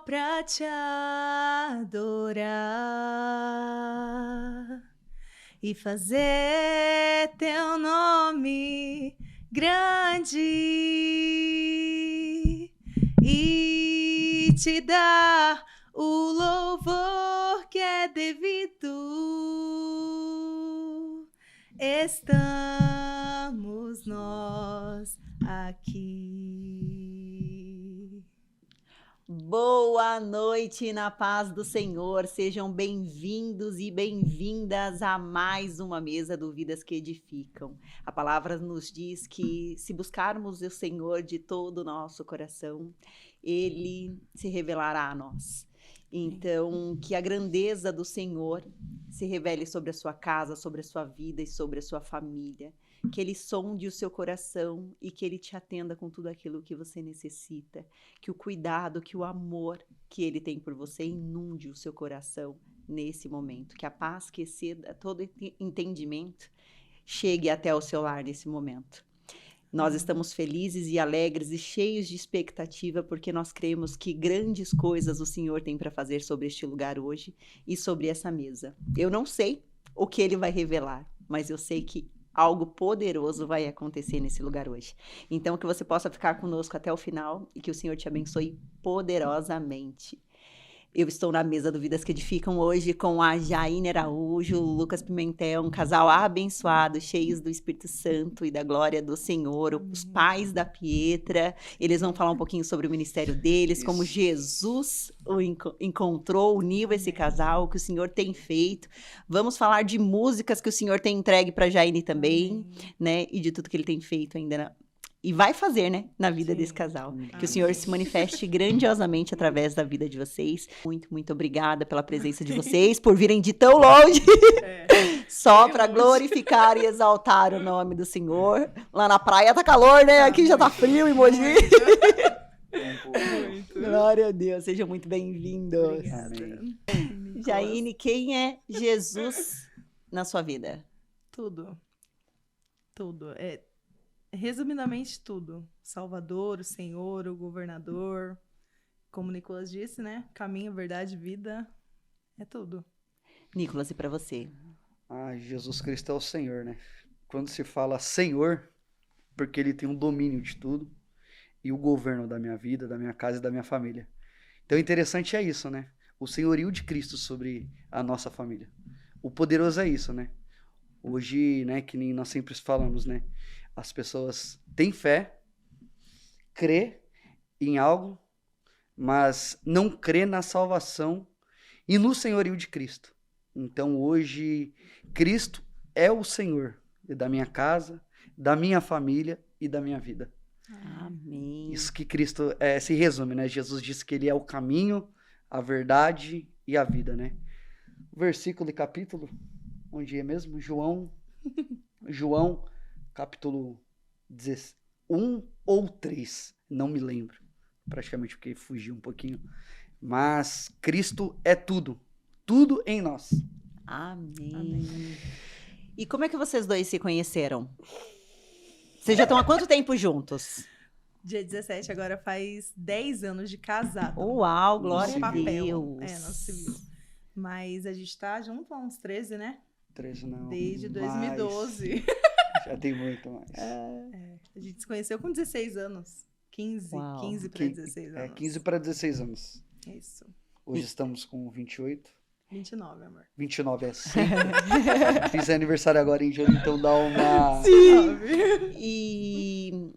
pra te adorar e fazer teu nome grande e te dar o louvor que é devido. Estamos nós aqui. Boa noite na paz do Senhor, sejam bem-vindos e bem-vindas a mais uma mesa do Vidas que Edificam. A palavra nos diz que se buscarmos o Senhor de todo o nosso coração, Ele se revelará a nós. Então, que a grandeza do Senhor se revele sobre a sua casa, sobre a sua vida e sobre a sua família. Que Ele sonde o seu coração e que Ele te atenda com tudo aquilo que você necessita. Que o cuidado, que o amor que Ele tem por você inunde o seu coração nesse momento. Que a paz que exceda todo entendimento chegue até o seu lar nesse momento. Nós estamos felizes e alegres e cheios de expectativa porque nós cremos que grandes coisas o Senhor tem para fazer sobre este lugar hoje e sobre essa mesa. Eu não sei o que Ele vai revelar, mas eu sei que algo poderoso vai acontecer nesse lugar hoje. Então, que você possa ficar conosco até o final e que o Senhor te abençoe poderosamente. Eu estou na mesa do Vidas que Edificam hoje com a Jaine Araújo, o Lucas Pimentel, um casal abençoado, cheios do Espírito Santo e da glória do Senhor, os pais da Pietra. Eles vão falar um pouquinho sobre o ministério deles, como Jesus o encontrou, uniu esse casal, o que o Senhor tem feito. Vamos falar de músicas que o Senhor tem entregue para a Jaine também, né? E de tudo que ele tem feito ainda e vai fazer, né, na vida desse casal. Que o Senhor se manifeste grandiosamente através da vida de vocês. Muito, muito obrigada pela presença de vocês, por virem de tão longe, só para glorificar e exaltar o nome do Senhor. Lá na praia tá calor, né? Aqui já tá frio em Mogi. Glória a Deus, sejam muito bem-vindos. Jaine, quem é Jesus na sua vida? Tudo. Resumidamente tudo. Salvador, o Senhor, o governador. Como o Nicolas disse, né? Caminho, verdade, vida. É tudo. Nicolas, e para você? Jesus Cristo é o Senhor, né? Quando se fala Senhor, porque Ele tem um domínio de tudo e o governo da minha vida, da minha casa e da minha família. Então, o interessante é isso, né? O senhorio de Cristo sobre a nossa família. O poderoso é isso, né? Hoje, né, que nem nós sempre falamos, né? As pessoas têm fé, crê em algo, mas não crê na salvação e no senhorio de Cristo. Então, hoje, Cristo é o Senhor da minha casa, da minha família e da minha vida. Amém. Isso que Cristo se resume, né? Jesus disse que Ele é o caminho, a verdade e a vida, né? Versículo e capítulo, onde é mesmo? João, capítulo 1 ou 3, não me lembro. Praticamente porque fugi um pouquinho. Mas Cristo é tudo em nós. Amém. E como é que vocês dois se conheceram? Vocês já estão há quanto tempo juntos? Dia 17 agora faz 10 anos de casado. Uau, glória a papel. Deus. No civil. Mas a gente tá junto há uns 13, né? 13 não. Desde 2012. Já tem muito mais. A gente se conheceu com 16 anos. 15 para 16 anos. 15 para 16 anos. Isso. Hoje estamos com 28. 29, amor. 29 é sim. Fiz aniversário agora em julho, então dá uma... Sim! E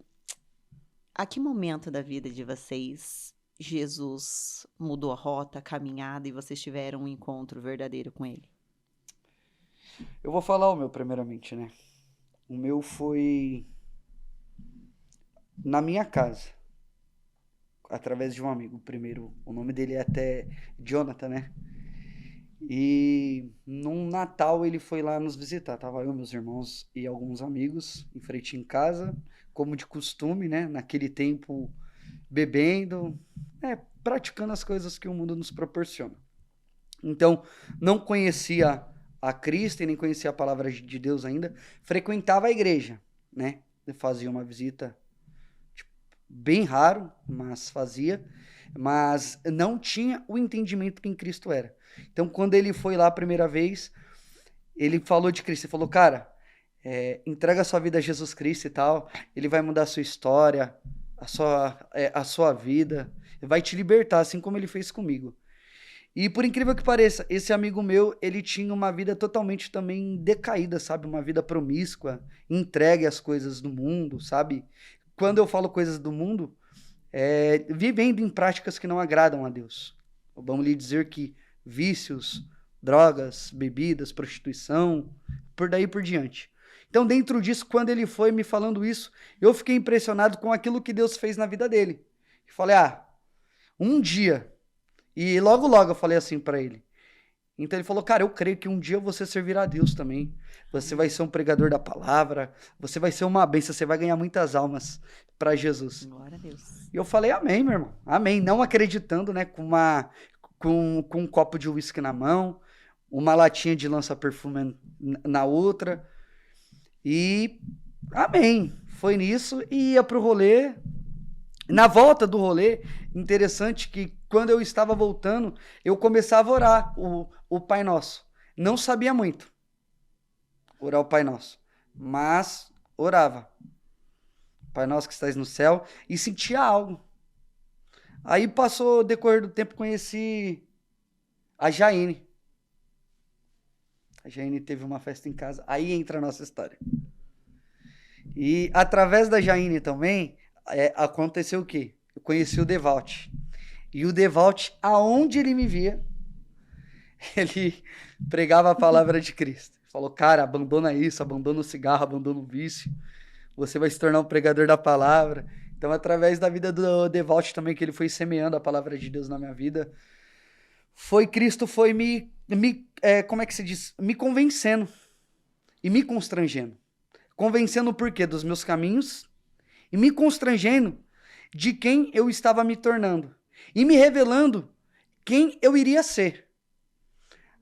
a que momento da vida de vocês Jesus mudou a rota, a caminhada e vocês tiveram um encontro verdadeiro com Ele? Eu vou falar o meu primeiramente, né? O meu foi na minha casa, através de um amigo. Primeiro, o nome dele é até Jonathan, né? E num Natal ele foi lá nos visitar. Tava eu, meus irmãos e alguns amigos em frente em casa, como de costume, né? Naquele tempo, bebendo, praticando as coisas que o mundo nos proporciona. Então, não conhecia a Cristo e nem conhecia a palavra de Deus ainda. Frequentava a igreja, né? Eu fazia uma visita bem raro, mas fazia. mas não tinha o entendimento quem Cristo era. Então, quando ele foi lá a primeira vez, ele falou de Cristo, ele falou, cara, entrega a sua vida a Jesus Cristo e tal, ele vai mudar a sua história, a sua vida, vai te libertar, assim como ele fez comigo. E por incrível que pareça, esse amigo meu, ele tinha uma vida totalmente também decaída, sabe? Uma vida promíscua, entregue às coisas do mundo, sabe? Quando eu falo coisas do mundo, vivendo em práticas que não agradam a Deus. Vamos lhe dizer que vícios, drogas, bebidas, prostituição, por daí por diante. Então, dentro disso, quando ele foi me falando isso, eu fiquei impressionado com aquilo que Deus fez na vida dele. E falei, um dia... E logo eu falei assim pra ele. Então ele falou, cara, eu creio que um dia você servirá a Deus também. Você vai ser um pregador da palavra, você vai ser uma bênção, você vai ganhar muitas almas pra Jesus. Glória a Deus. E eu falei, amém, meu irmão. Amém. Não acreditando, né, com um copo de uísque na mão, uma latinha de lança-perfume na outra. E amém. Foi nisso e ia pro rolê. Na volta do rolê, interessante que quando eu estava voltando, eu começava a orar o Pai Nosso. Não sabia muito orar o Pai Nosso, mas orava. Pai Nosso que estás no céu, e sentia algo. Aí passou o decorrer do tempo, conheci a Jaine. A Jaine teve uma festa em casa, aí entra a nossa história. E através da Jaine também, aconteceu o quê? Eu conheci o Devalt. E o Devalt, aonde ele me via, ele pregava a palavra de Cristo. Falou, cara, abandona isso, abandona o cigarro, abandona o vício. Você vai se tornar um pregador da palavra. Então, através da vida do Devalt também, que ele foi semeando a palavra de Deus na minha vida, Cristo foi como é que se diz? Me convencendo e me constrangendo. Convencendo por quê? Dos meus caminhos e me constrangendo de quem eu estava me tornando. E me revelando quem eu iria ser.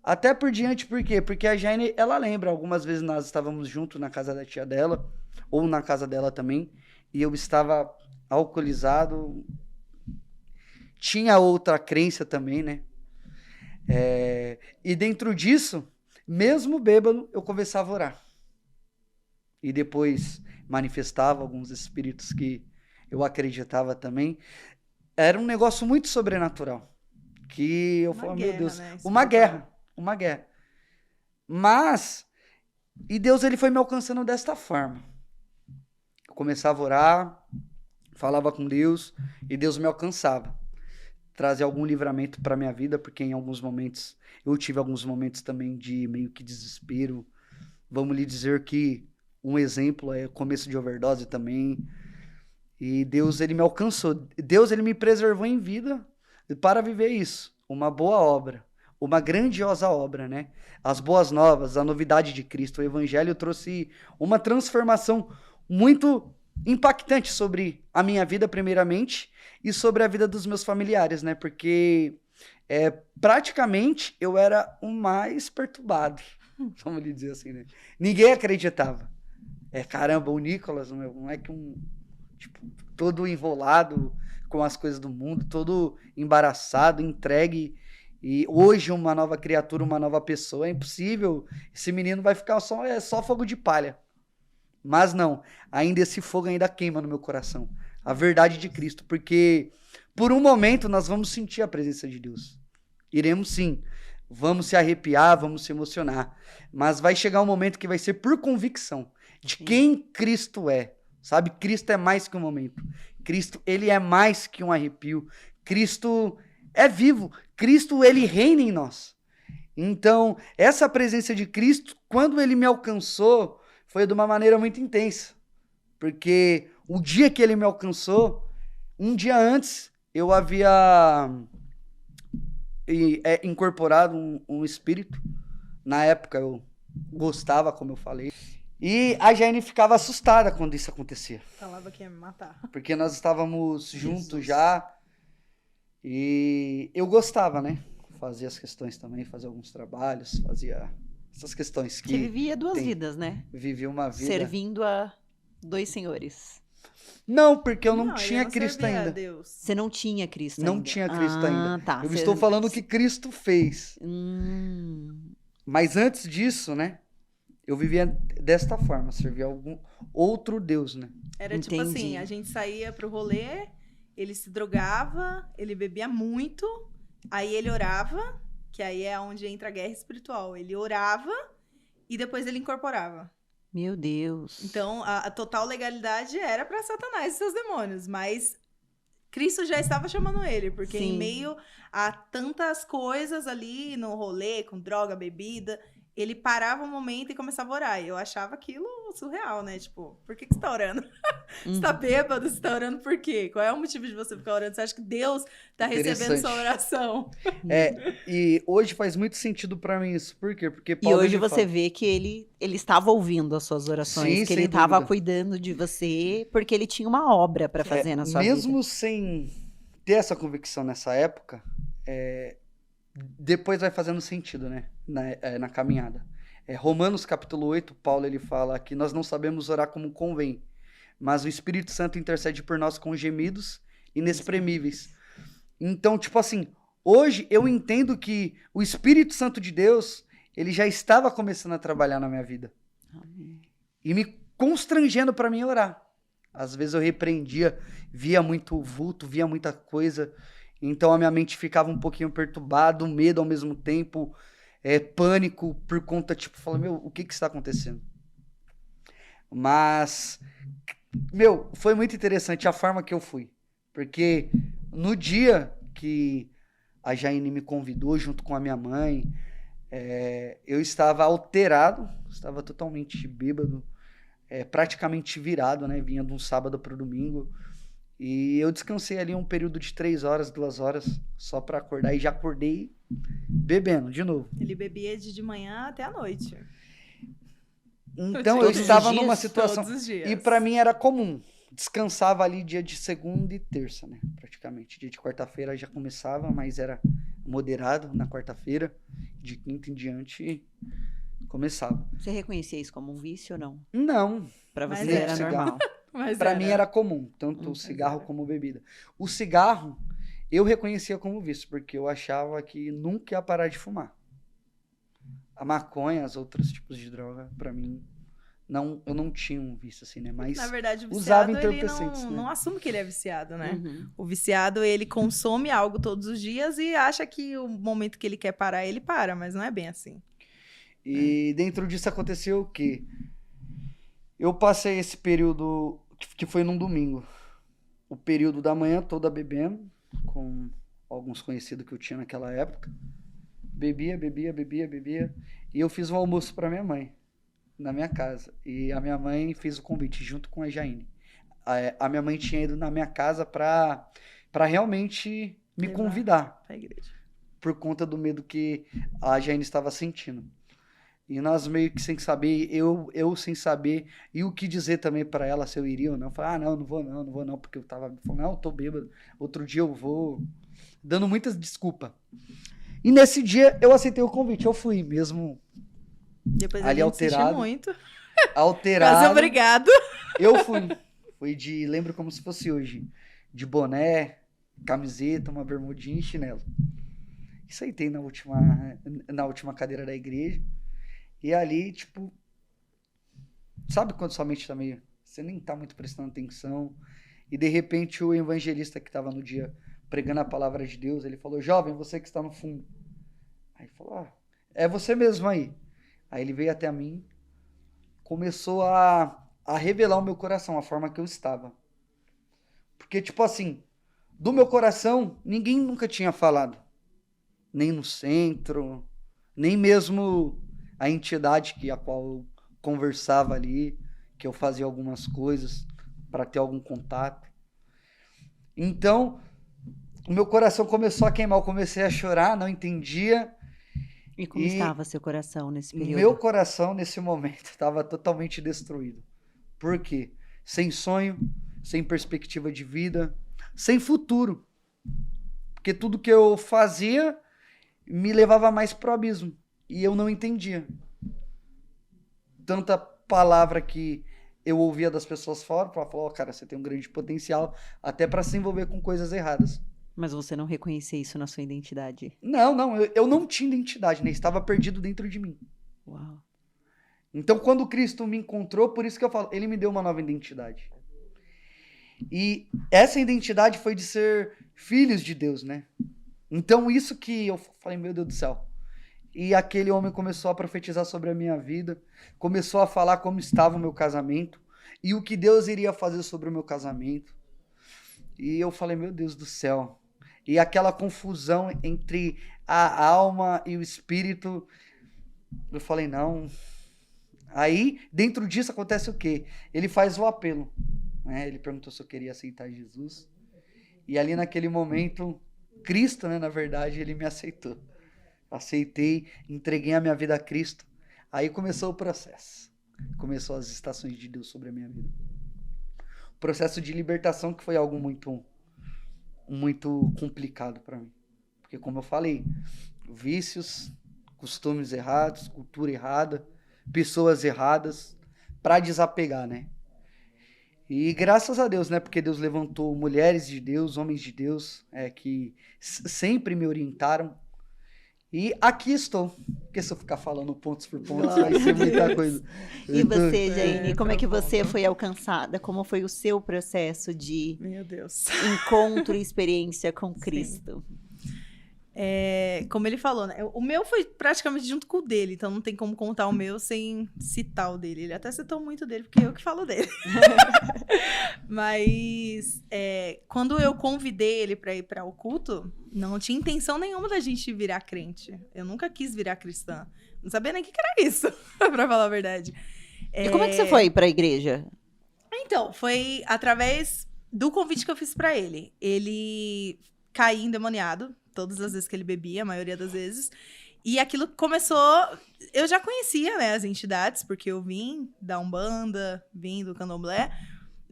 Até por diante, por quê? Porque a Jane, ela lembra, algumas vezes nós estávamos juntos na casa da tia dela, ou na casa dela também, e eu estava alcoolizado, tinha outra crença também, né? E dentro disso, mesmo bêbado, eu começava a orar. E depois manifestava alguns espíritos que eu acreditava também. Era um negócio muito sobrenatural. Que eu falava, meu Deus, né? uma guerra. Mas, e Deus ele foi me alcançando desta forma. Eu começava a orar, falava com Deus, e Deus me alcançava. Trazia algum livramento para minha vida, porque em alguns momentos, eu tive alguns momentos também de meio que desespero. Vamos lhe dizer que um exemplo é o começo de overdose também. E Deus, ele me alcançou. Deus, ele me preservou em vida para viver isso. Uma boa obra. Uma grandiosa obra, né? As boas novas, a novidade de Cristo. O Evangelho trouxe uma transformação muito impactante sobre a minha vida, primeiramente, e sobre a vida dos meus familiares, né? Porque praticamente eu era o mais perturbado. Vamos lhe dizer assim, né? Ninguém acreditava. Caramba, o Nicolas, não é que todo enrolado com as coisas do mundo, todo embaraçado, entregue, e hoje uma nova criatura, uma nova pessoa, é impossível, esse menino vai ficar só fogo de palha. Mas não, ainda esse fogo ainda queima no meu coração, a verdade de Cristo, porque por um momento nós vamos sentir a presença de Deus, iremos sim, vamos se arrepiar, vamos se emocionar, mas vai chegar um momento que vai ser por convicção de quem Cristo é. Sabe, Cristo é mais que um momento. Cristo, ele é mais que um arrepio. Cristo é vivo. Cristo, ele reina em nós. Então, essa presença de Cristo, quando ele me alcançou, foi de uma maneira muito intensa. Porque o dia que ele me alcançou, um dia antes, eu havia incorporado um espírito. Na época, eu gostava, como eu falei. E a Jane ficava assustada quando isso acontecia. Falava que ia me matar. Porque nós estávamos juntos já. E eu gostava, né? Fazia as questões também, fazia alguns trabalhos, fazia essas questões que... Você vivia duas vidas, né? Vivia uma vida... Servindo a dois senhores. Não, porque eu não ele tinha não Cristo servia a ainda. Deus. Você não tinha Cristo Não ainda? tinha Cristo ainda. Tá. Eu estou falando o que Cristo fez. Hum, Mas antes disso, né? Eu vivia desta forma, servia algum outro Deus, né? Era tipo Entendi. assim, a gente saía pro rolê, ele se drogava, ele bebia muito, aí ele orava, que aí é onde entra a guerra espiritual. Ele orava e depois ele incorporava. meu Deus. Então, a total legalidade era para Satanás e seus demônios, mas Cristo já estava chamando ele, porque Sim. em meio a tantas coisas ali no rolê, com droga, bebida, ele parava um momento e começava a orar. E eu achava aquilo surreal, né? Tipo, por que você tá orando? Você tá bêbado? Você tá orando por quê? Qual é o motivo de você ficar orando? Você acha que Deus tá recebendo sua oração? E hoje faz muito sentido pra mim isso. Por quê? Porque E Paulo, hoje ele você fala- vê que ele estava ouvindo as suas orações, Sim, que ele sem estava dúvida. cuidando de você, porque ele tinha uma obra para fazer na sua vida. mesmo sem ter essa convicção nessa época, depois vai fazendo sentido, né? Na caminhada. Romanos capítulo 8, Paulo ele fala que nós não sabemos orar como convém, mas o Espírito Santo intercede por nós com gemidos inexprimíveis. Então, tipo assim, hoje eu entendo que o Espírito Santo de Deus, ele já estava começando a trabalhar na minha vida. Amém. E me constrangendo para mim orar. Às vezes eu repreendia, via muito vulto, via muita coisa. Então a minha mente ficava um pouquinho perturbada, medo ao mesmo tempo, pânico por conta, tipo, falando, meu, o que está acontecendo? Mas, meu, foi muito interessante a forma que eu fui. Porque no dia que a Jaine me convidou junto com a minha mãe, eu estava alterado, estava totalmente bêbado, praticamente virado, né? Vinha de um sábado para o domingo. E eu descansei ali um período de 3 horas, 2 horas, só para acordar. E já acordei bebendo de novo. Ele bebia de manhã até a noite. Então eu Todos os estava dias? numa situação... Todos os dias. E para mim era comum. Descansava ali dia de segunda e terça, né? Praticamente. Dia de quarta-feira já começava, mas era moderado na quarta-feira. De quinta em diante começava. Você reconhecia isso como um vício ou não? Não, Para Mas você era cigarro. normal. Mas para mim era comum, tanto o Mas cigarro era. como bebida. O cigarro eu reconhecia como vício, porque eu achava que nunca ia parar de fumar. A maconha, os outros tipos de droga, para mim, não, eu não tinha um vício assim, né? Mas Na verdade, o usava viciado, ele entorpecentes, não, né? não assume que ele é viciado, né? Uhum. O viciado, ele consome algo todos os dias e acha que o momento que ele quer parar, ele para, mas não é bem assim. E dentro disso aconteceu o quê? Eu passei esse período, que foi num domingo, o período da manhã toda bebendo, com alguns conhecidos que eu tinha naquela época. Bebia. E eu fiz um almoço para minha mãe, na minha casa. E a minha mãe fez o convite junto com a Jaine. A minha mãe tinha ido na minha casa para realmente me Levar. convidar, Pra igreja. por conta do medo que a Jaine estava sentindo. E nós meio que sem saber, eu sem saber, e o que dizer também para ela se eu iria ou não. Falei, não vou não, porque eu tava falando, não, eu tô bêbado, outro dia eu vou, dando muitas desculpas. E nesse dia eu aceitei o convite, eu fui mesmo Depois ali a gente insistiu alterado, muito. alterado, Quase obrigado. eu fui lembro como se fosse hoje, de boné, camiseta, uma bermudinha e chinelo. E sentei na última cadeira da igreja. E ali, tipo, sabe quando sua mente tá meio... Você nem tá muito prestando atenção. E de repente o evangelista que tava no dia pregando a palavra de Deus, ele falou, jovem, você que está no fundo. Aí falou, é você mesmo aí. Aí ele veio até mim, começou a revelar o meu coração, a forma que eu estava. Porque, tipo assim, do meu coração, ninguém nunca tinha falado. Nem no centro, nem mesmo... a entidade a qual eu conversava ali, que eu fazia algumas coisas para ter algum contato. Então, o meu coração começou a queimar, eu comecei a chorar, não entendia. E como estava seu coração nesse período? Meu coração, nesse momento, estava totalmente destruído. Por quê? Sem sonho, sem perspectiva de vida, sem futuro. Porque tudo que eu fazia me levava mais pro abismo. E eu não entendia. Tanta palavra que eu ouvia das pessoas fora, falava, cara, você tem um grande potencial até para se envolver com coisas erradas. Mas você não reconhecia isso na sua identidade? Não, eu não tinha identidade, né? Estava perdido dentro de mim. Uau. Então, quando Cristo me encontrou, por isso que eu falo, ele me deu uma nova identidade. E essa identidade foi de ser filhos de Deus, né? Então, isso que eu falei, meu Deus do céu. E aquele homem começou a profetizar sobre a minha vida, começou a falar como estava o meu casamento e o que Deus iria fazer sobre o meu casamento. E eu falei, meu Deus do céu. E aquela confusão entre a alma e o espírito, eu falei, não. Aí, dentro disso, acontece o quê? Ele faz o apelo. Né? Ele perguntou se eu queria aceitar Jesus. E ali naquele momento, Cristo, né, na verdade, ele me aceitou. Aceitei, entreguei a minha vida a Cristo. Aí começou o processo. Começou as estações de Deus sobre a minha vida. O processo de libertação que foi algo muito complicado para mim. Porque como eu falei, vícios, costumes errados, cultura errada, pessoas erradas, para desapegar, né? E graças a Deus, né? Porque Deus levantou mulheres de Deus, homens de Deus, que sempre me orientaram. E aqui estou. Porque se eu ficar falando pontos por pontos, vai ser muita coisa. E você, Jane, como é que você foi alcançada? Como foi o seu processo de Meu Deus. encontro e experiência com Cristo? Como ele falou, né? O meu foi praticamente junto com o dele, então não tem como contar o meu sem citar o dele. Ele até citou muito dele, porque eu que falo dele. Mas quando eu convidei ele para ir para o culto, não tinha intenção nenhuma da gente virar crente. Eu nunca quis virar cristã. Não sabia nem o que era isso, para falar a verdade. E como é que você foi para a igreja? Então, foi através do convite que eu fiz para ele. Ele caía endemoniado todas as vezes que ele bebia, a maioria das vezes. E aquilo começou... Eu já conhecia, né, as entidades, porque eu vim da Umbanda, vim do Candomblé.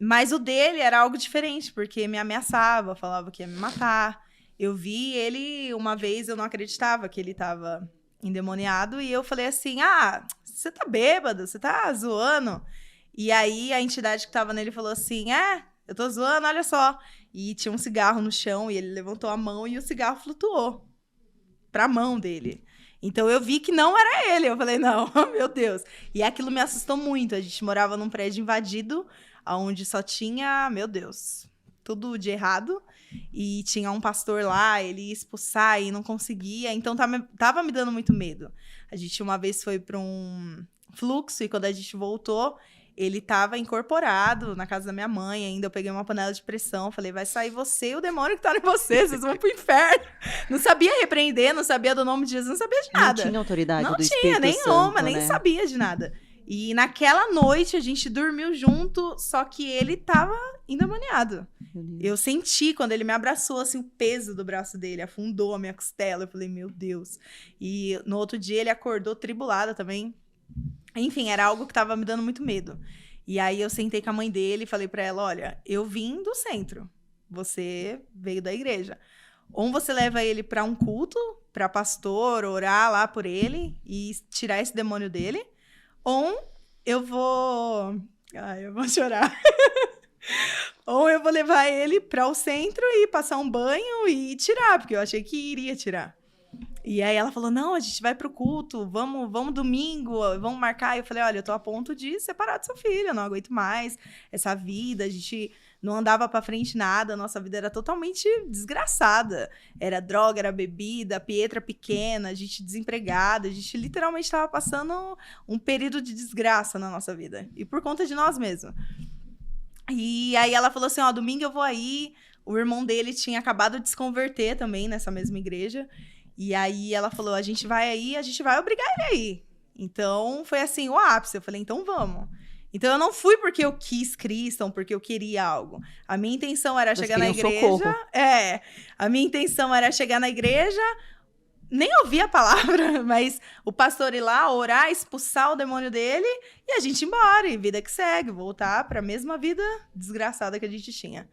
Mas o dele era algo diferente, porque me ameaçava, falava que ia me matar. Eu vi ele uma vez, eu não acreditava que ele estava endemoniado. E eu falei assim, você tá bêbado, você tá zoando. E aí a entidade que tava nele falou assim, eu tô zoando, olha só. E tinha um cigarro no chão, e ele levantou a mão e o cigarro flutuou pra mão dele. Então eu vi que não era ele. Eu falei, não, meu Deus. E aquilo me assustou muito. A gente morava num prédio invadido, onde só tinha, meu Deus, tudo de errado. E tinha um pastor lá, ele ia expulsar e não conseguia. Então tava me dando muito medo. A gente uma vez foi pra um fluxo e quando a gente voltou... Ele estava incorporado na casa da minha mãe ainda. Eu peguei uma panela de pressão. Falei, vai sair você e o demônio que tá em você. Vocês vão pro inferno. Não sabia repreender, não sabia do nome de Jesus, não sabia de nada. Não tinha autoridade do Espírito Santo. Não tinha nenhuma, né? nem sabia de nada. E naquela noite a gente dormiu junto, só que ele tava endemoniado. Eu senti, quando ele me abraçou, assim, o peso do braço dele afundou a minha costela. Eu falei, meu Deus. E no outro dia ele acordou tribulado também. Enfim, era algo que tava me dando muito medo. E aí eu sentei com a mãe dele e falei pra ela, olha, eu vim do centro, você veio da igreja. Ou você leva ele pra um culto, pra pastor, orar lá por ele e tirar esse demônio dele, ou eu vou chorar. Ou eu vou levar ele pra o centro e passar um banho e tirar, porque eu achei que iria tirar. E aí ela falou, não, a gente vai pro culto, vamos domingo, vamos marcar. E eu falei, olha, eu tô a ponto de separar do seu filho, eu não aguento mais essa vida, a gente não andava pra frente nada, a nossa vida era totalmente desgraçada. Era droga, era bebida, Pietra pequena, a gente desempregada, a gente literalmente tava passando um período de desgraça na nossa vida. E por conta de nós mesmos. E aí ela falou assim, domingo eu vou aí. O irmão dele tinha acabado de se converter também nessa mesma igreja. E aí ela falou, a gente vai aí, a gente vai obrigar ele aí. Então, foi assim, o ápice. Eu falei, então vamos. Então, eu não fui porque eu quis Cristo, porque eu queria algo. A minha intenção era chegar na igreja. Socorro. A minha intenção era chegar na igreja, nem ouvir a palavra, mas o pastor ir lá, orar, expulsar o demônio dele e a gente ir embora. E vida que segue, voltar para a mesma vida desgraçada que a gente tinha.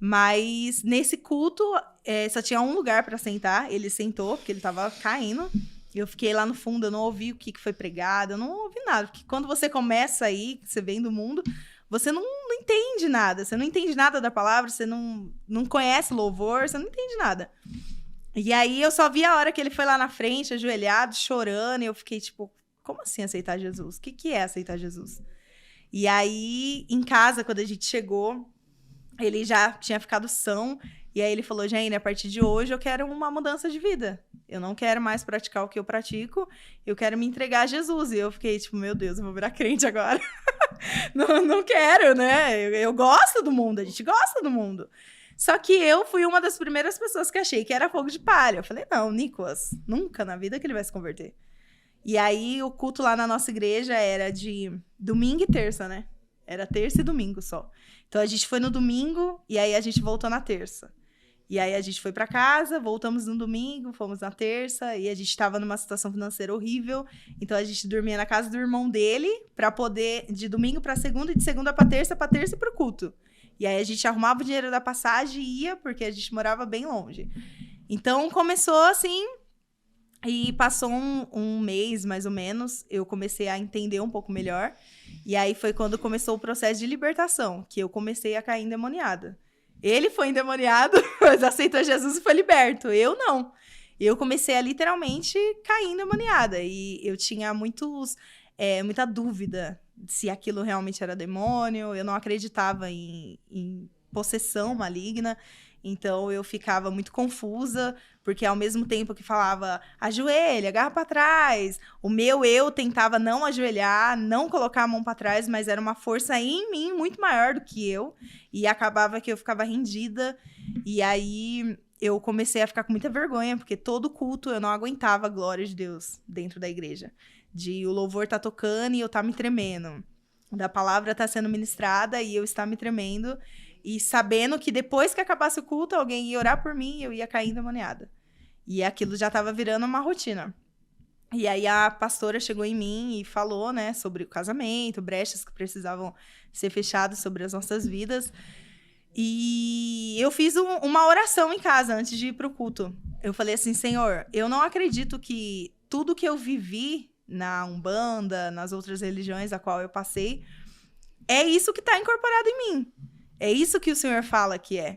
Mas nesse culto, só tinha um lugar para sentar. Ele sentou, porque ele tava caindo. Eu fiquei lá no fundo, eu não ouvi o que foi pregado, eu não ouvi nada. Porque quando você começa aí, você vem do mundo, você não entende nada. Você não entende nada da palavra, você não conhece louvor, você não entende nada. E aí eu só vi a hora que ele foi lá na frente, ajoelhado, chorando, e eu fiquei tipo, como assim aceitar Jesus? O que é aceitar Jesus? E aí, em casa, quando a gente chegou, ele já tinha ficado são, e aí ele falou, Jaine, a partir de hoje eu quero uma mudança de vida. Eu não quero mais praticar o que eu pratico, eu quero me entregar a Jesus. E eu fiquei tipo, meu Deus, eu vou virar crente agora. não quero, né? Eu gosto do mundo, a gente gosta do mundo. Só que eu fui uma das primeiras pessoas que achei que era fogo de palha. Eu falei, não, Nicolas, nunca na vida que ele vai se converter. E aí, o culto lá na nossa igreja era de domingo e terça, né? Era terça e domingo só. Então, a gente foi no domingo e aí a gente voltou na terça. E aí, a gente foi pra casa, voltamos no domingo, fomos na terça e a gente tava numa situação financeira horrível. Então, a gente dormia na casa do irmão dele pra poder, de domingo pra segunda e de segunda pra terça e pro culto. E aí, a gente arrumava o dinheiro da passagem e ia, porque a gente morava bem longe. Então, começou assim... E passou um mês, mais ou menos, eu comecei a entender um pouco melhor. E aí foi quando começou o processo de libertação, que eu comecei a cair endemoniada. Ele foi endemoniado, mas aceitou Jesus e foi liberto. Eu não. Eu comecei a literalmente cair endemoniada. E eu tinha muita dúvida se aquilo realmente era demônio. Eu não acreditava em possessão maligna. Então, eu ficava muito confusa, porque ao mesmo tempo que falava, ajoelha, agarra pra trás, o meu eu tentava não ajoelhar, não colocar a mão pra trás, mas era uma força em mim muito maior do que eu, e acabava que eu ficava rendida, e aí eu comecei a ficar com muita vergonha, porque todo culto eu não aguentava a glória de Deus dentro da igreja, de o louvor tá tocando e eu tá me tremendo, da palavra tá sendo ministrada e eu estar me tremendo, e sabendo que depois que acabasse o culto, alguém ia orar por mim e eu ia cair endemoniada. E aquilo já estava virando uma rotina. E aí a pastora chegou em mim e falou, né, sobre o casamento, brechas que precisavam ser fechadas sobre as nossas vidas. E eu fiz uma oração em casa antes de ir para o culto. Eu falei assim, Senhor, eu não acredito que tudo que eu vivi na Umbanda, nas outras religiões a qual eu passei, é isso que está incorporado em mim. É isso que o Senhor fala que é.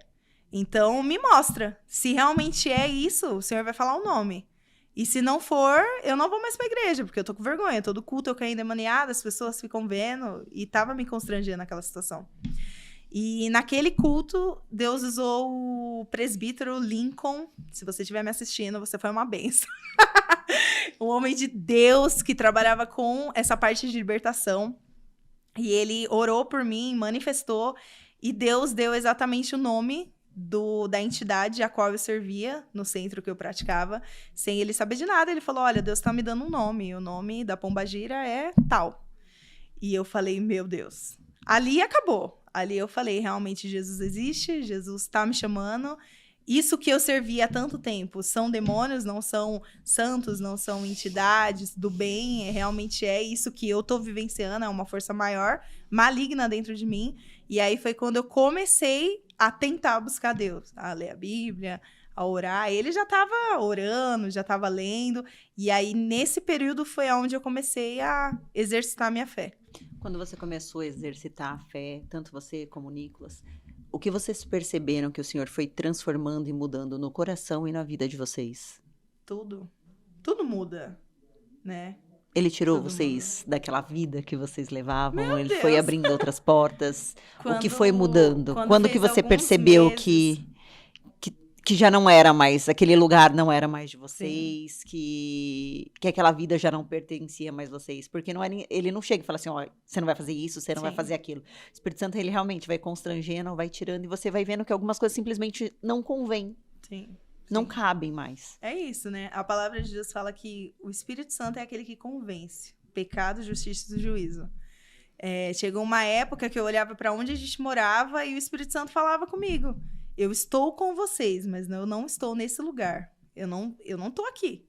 Então, me mostra. Se realmente é isso, o Senhor vai falar o nome. E se não for, eu não vou mais pra igreja, porque eu tô com vergonha. Todo culto eu caí endemoniada, as pessoas ficam vendo. E tava me constrangendo naquela situação. E naquele culto, Deus usou o presbítero Lincoln. Se você estiver me assistindo, você foi uma bênção. Um homem de Deus que trabalhava com essa parte de libertação. E ele orou por mim, manifestou... E Deus deu exatamente o nome da entidade a qual eu servia, no centro que eu praticava, sem ele saber de nada. Ele falou, olha, Deus está me dando um nome, o nome da pombagira é tal. E eu falei, meu Deus. Ali acabou. Ali eu falei, realmente Jesus existe, Jesus está me chamando. Isso que eu servi há tanto tempo são demônios, não são santos, não são entidades do bem, realmente é isso que eu tô vivenciando, é uma força maior, maligna dentro de mim. E aí foi quando eu comecei a tentar buscar Deus, a ler a Bíblia, a orar. Ele já estava orando, já estava lendo, e aí nesse período foi onde eu comecei a exercitar a minha fé. Quando você começou a exercitar a fé, tanto você como o Nicolas, o que vocês perceberam que o Senhor foi transformando e mudando no coração e na vida de vocês? Tudo muda, né? Ele tirou vocês daquela vida que vocês levavam? Meu Ele Deus. foi abrindo outras portas? O que foi mudando? Quando que você percebeu que já não era mais, aquele lugar não era mais de vocês, que aquela vida já não pertencia mais a vocês? Porque não era, ele não chega e fala assim, ó, você não vai fazer isso, você não vai fazer aquilo. O Espírito Santo, ele realmente vai constrangendo, vai tirando, e você vai vendo que algumas coisas simplesmente não convêm. Sim. Não cabem mais. É isso, né? A palavra de Deus fala que o Espírito Santo é aquele que convence. Pecado, justiça e juízo. Chegou uma época que eu olhava para onde a gente morava e o Espírito Santo falava comigo. Eu estou com vocês, mas eu não estou nesse lugar. Eu não tô aqui.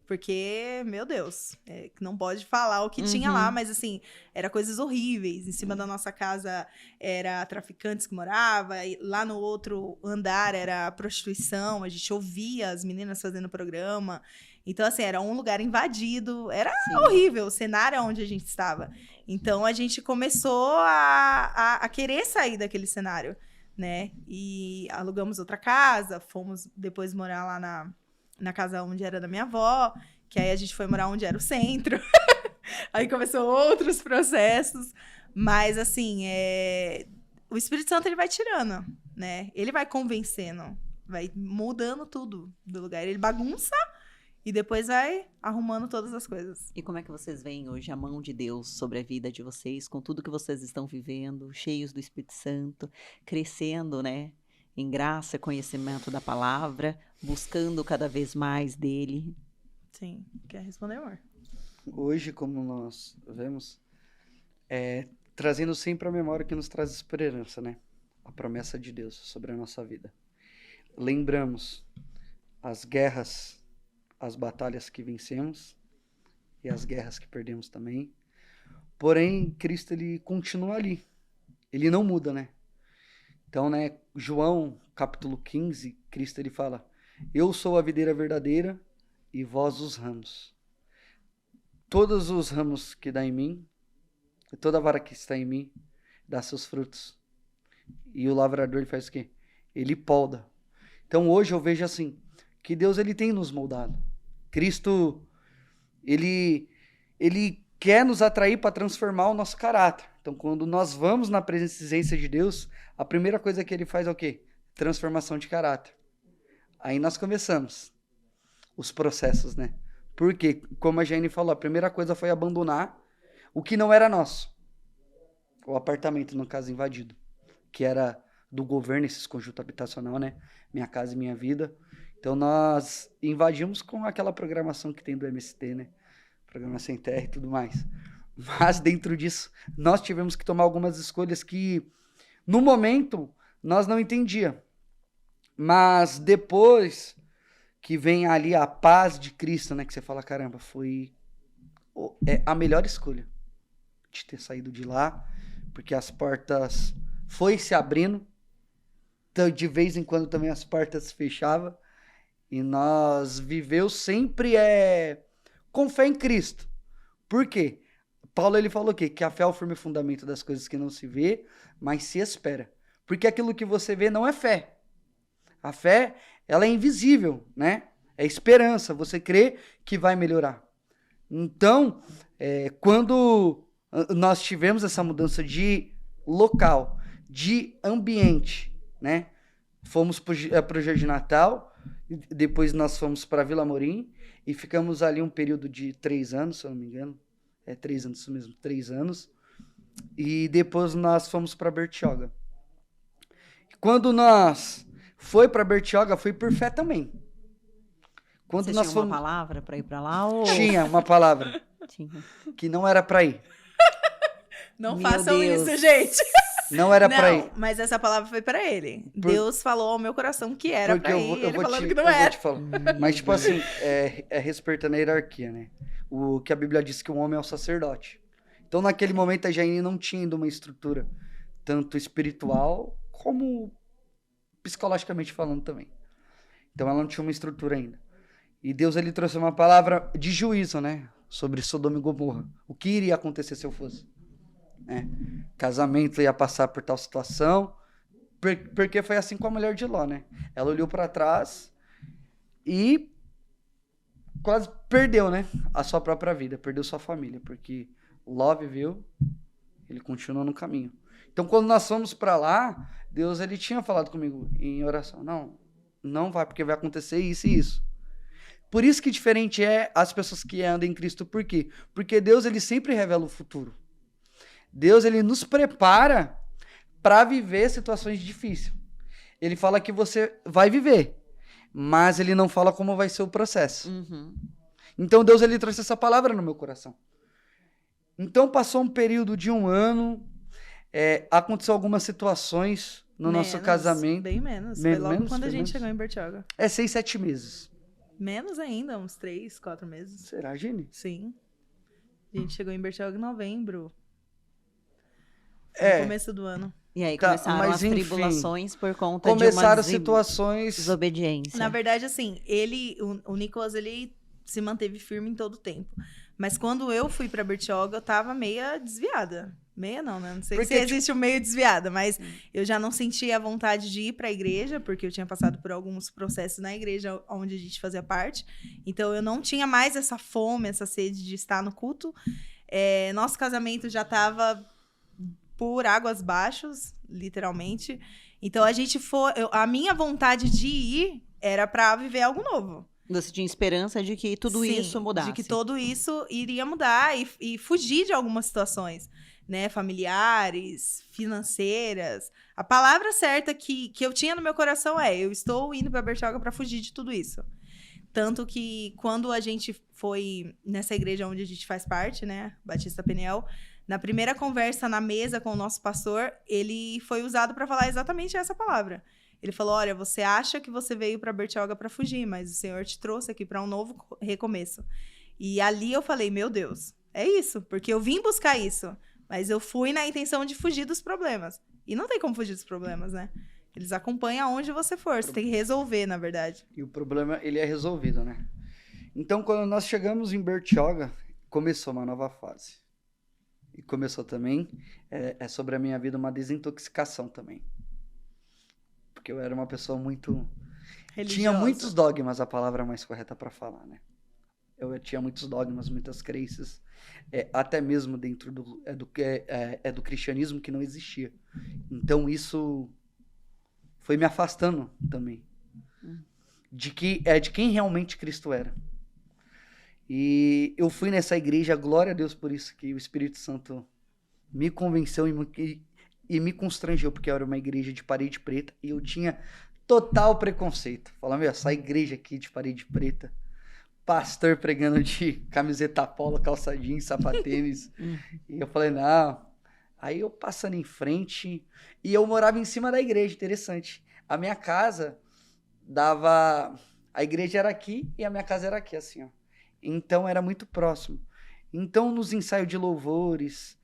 Porque, meu Deus, não pode falar o que tinha lá, mas assim, era coisas horríveis. Em cima da nossa casa era traficantes que moravam, lá no outro andar era prostituição, a gente ouvia as meninas fazendo programa. Então, assim, era um lugar invadido, era Sim. horrível o cenário onde a gente estava. Então, a gente começou a querer sair daquele cenário, né? E alugamos outra casa, fomos depois morar lá na casa onde era da minha avó, que aí a gente foi morar onde era o centro. Aí começou outros processos. Mas, assim, o Espírito Santo, ele vai tirando, né? Ele vai convencendo, vai mudando tudo do lugar. Ele bagunça e depois vai arrumando todas as coisas. E como é que vocês veem hoje a mão de Deus sobre a vida de vocês, com tudo que vocês estão vivendo, cheios do Espírito Santo, crescendo, né? Em graça, conhecimento da palavra, buscando cada vez mais dele. Sim. Quer responder, amor? Hoje, como nós vemos, trazendo sempre a memória que nos traz esperança, né? A promessa de Deus sobre a nossa vida. Lembramos as guerras, as batalhas que vencemos e as guerras que perdemos também. Porém, Cristo, ele continua ali. Ele não muda, né? Então, né, João, capítulo 15, Cristo, ele fala: eu sou a videira verdadeira e vós os ramos. Todos os ramos que dá em mim, toda vara que está em mim, dá seus frutos. E o lavrador, ele faz o quê? Ele poda. Então, hoje eu vejo assim, que Deus, ele tem nos moldado. Cristo, ele quer nos atrair para transformar o nosso caráter. Então, quando nós vamos na presença de Deus, a primeira coisa que ele faz é o quê? Transformação de caráter. Aí nós começamos os processos, né? Porque, como a Jane falou, a primeira coisa foi abandonar o que não era nosso. O apartamento, no caso, invadido. Que era do governo, esse conjunto habitacional, né? Minha Casa e Minha Vida. Então, nós invadimos com aquela programação que tem do MST, né? Programa Sem Terra e tudo mais. Mas, dentro disso, nós tivemos que tomar algumas escolhas que, no momento, nós não entendíamos. Mas, depois que vem ali a paz de Cristo, né? Que você fala, caramba, foi a melhor escolha de ter saído de lá. Porque as portas foi se abrindo. Então, de vez em quando também as portas se fechavam. E nós vivemos sempre com fé em Cristo. Por quê? Paulo, ele falou o quê? Que a fé é o firme fundamento das coisas que não se vê, mas se espera. Porque aquilo que você vê não é fé. A fé, ela é invisível, né? É esperança. Você crê que vai melhorar. Então, quando nós tivemos essa mudança local, de ambiente, né? Fomos para o Jardim Natal, depois nós fomos para Vila Amorim e ficamos ali um período de 3 anos, se eu não me engano. 3 anos, isso mesmo, 3 anos. E depois nós fomos para Bertioga. Quando nós foi para Bertioga, foi por fé também. Quando Você nós tinha fomos... uma palavra para ir para lá? Ou... Tinha uma palavra Tinha. que não era para ir. Não Meu façam Deus. isso, gente. Não era para ir. Mas essa palavra foi pra ele. Deus falou ao meu coração que era Porque pra ir, ele falando que não era. Mas, tipo assim, respeitando a hierarquia, né? O que a Bíblia diz que o homem é o sacerdote. Então, naquele momento, a Jaine não tinha ainda uma estrutura tanto espiritual como psicologicamente falando também. Então, ela não tinha uma estrutura ainda. E Deus, ele trouxe uma palavra de juízo, né? Sobre Sodoma e Gomorra. O que iria acontecer se eu fosse? Casamento ia passar por tal situação, porque foi assim com a mulher de Ló, né? Ela olhou para trás e quase perdeu, né? A sua própria vida, perdeu sua família, porque Ló viveu, ele continuou no caminho. Então, quando nós fomos para lá, Deus, ele tinha falado comigo em oração, não vai, porque vai acontecer isso e isso. Por isso que diferente é as pessoas que andam em Cristo. Por quê? Porque Deus, ele sempre revela o futuro. Deus, ele nos prepara para viver situações difíceis. Ele fala que você vai viver, mas ele não fala como vai ser o processo. Uhum. Então, Deus, ele trouxe essa palavra no meu coração. Então, passou um período de 1 ano, aconteceu algumas situações no nosso casamento. Bem menos. Foi logo quando a gente chegou em Bertioga. 6, 7 meses. Menos ainda, uns 3, 4 meses. Será, Gini? Sim. A gente chegou em Bertioga em novembro. No começo do ano. E aí começaram as tribulações por conta de começaram uma situações... desobediência. Na verdade, assim, o Nicolas, ele se manteve firme em todo o tempo. Mas quando eu fui pra Bertioga, eu tava meia desviada. Meia não, né? Não sei se existe o meio desviada, mas eu já não sentia a vontade de ir pra igreja, porque eu tinha passado por alguns processos na igreja onde a gente fazia parte. Então, eu não tinha mais essa fome, essa sede de estar no culto. Nosso casamento já tava por águas baixas, literalmente. Então, a minha vontade de ir era pra viver algo novo. Você tinha esperança de que tudo isso mudasse. De que tudo isso iria mudar e fugir de algumas situações, né? Familiares, financeiras. A palavra certa que eu tinha no meu coração eu estou indo para Bertioga para fugir de tudo isso. Tanto que quando a gente foi nessa igreja onde a gente faz parte, né? Batista Peniel, na primeira conversa na mesa com o nosso pastor, ele foi usado para falar exatamente essa palavra. Ele falou, olha, você acha que você veio para Bertioga para fugir, mas o Senhor te trouxe aqui para um novo recomeço. E ali eu falei, meu Deus, é isso, porque eu vim buscar isso, mas eu fui na intenção de fugir dos problemas. E não tem como fugir dos problemas, né? Eles acompanham aonde você for, você tem que resolver, na verdade. E o problema, ele é resolvido, né? Então, quando nós chegamos em Bertioga, começou uma nova fase. E começou também, sobre a minha vida, uma desintoxicação também. Porque eu era uma pessoa muito... Religiosa. Tinha muitos dogmas, a palavra mais correta para falar, né? Eu tinha muitos dogmas, muitas crenças, até mesmo dentro do cristianismo que não existia. Então isso foi me afastando também de quem realmente Cristo era. E eu fui nessa igreja, glória a Deus por isso, que o Espírito Santo me convenceu e me constrangeu, porque era uma igreja de parede preta e eu tinha total preconceito. Falando, essa igreja aqui de parede preta, pastor pregando de camiseta polo, calça jeans, sapatênis. E eu falei, não. Aí eu passando em frente e eu morava em cima da igreja, interessante. A minha casa a igreja era aqui e a minha casa era aqui, assim, ó. Então era muito próximo. Então nos ensaios de louvores,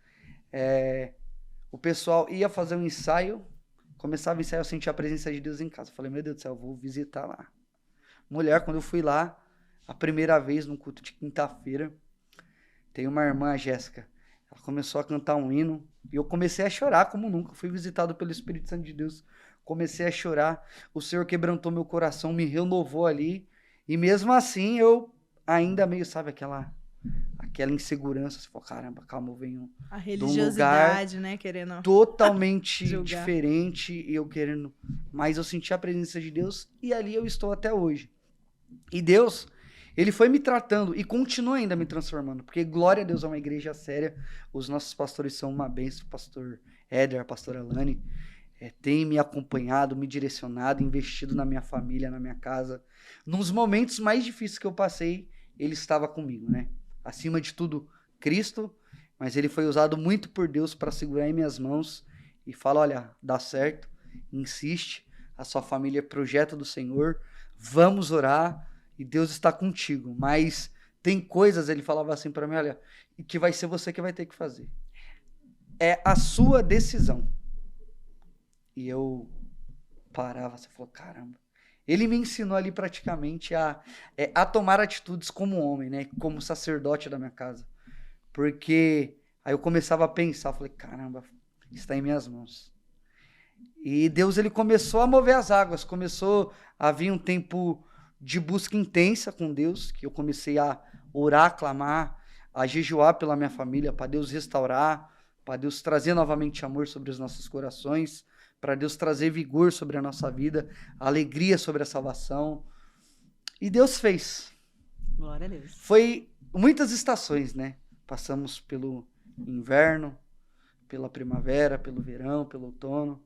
o pessoal ia fazer um ensaio, começava o ensaio, eu sentia a presença de Deus em casa. Falei, meu Deus do céu, eu vou visitar lá. Mulher, quando eu fui lá, a primeira vez no culto de quinta-feira, tem uma irmã, a Jéssica, ela começou a cantar um hino, e eu comecei a chorar como nunca. Fui visitado pelo Espírito Santo de Deus, comecei a chorar, o Senhor quebrantou meu coração, me renovou ali, e mesmo assim eu ainda meio, sabe, aquela insegurança, você fala, caramba, calma, eu venho a religiosidade, né, querendo totalmente diferente, e eu querendo, mas eu senti a presença de Deus, e ali eu estou até hoje. E Deus, ele foi me tratando e continua ainda me transformando, porque glória a Deus é uma igreja séria, os nossos pastores são uma bênção, o pastor Éder, a pastora Alane, tem me acompanhado, me direcionado, investido na minha família, na minha casa. Nos momentos mais difíceis que eu passei, ele estava comigo, né? Acima de tudo, Cristo, mas ele foi usado muito por Deus para segurar em minhas mãos e falar, olha, dá certo, insiste, a sua família é projeto do Senhor, vamos orar e Deus está contigo. Mas tem coisas, ele falava assim para mim, olha, que vai ser você que vai ter que fazer. É a sua decisão. E eu parava, você falou, caramba. Ele me ensinou ali praticamente a tomar atitudes como homem, né? Como sacerdote da minha casa. Porque aí eu começava a pensar, falei, caramba, está em minhas mãos. E Deus, ele começou a mover as águas, começou a vir um tempo de busca intensa com Deus, que eu comecei a orar, a clamar, a jejuar pela minha família, para Deus restaurar, para Deus trazer novamente amor sobre os nossos corações, para Deus trazer vigor sobre a nossa vida, alegria sobre a salvação. E Deus fez. Glória a Deus. Foi muitas estações, né? Passamos pelo inverno, pela primavera, pelo verão, pelo outono.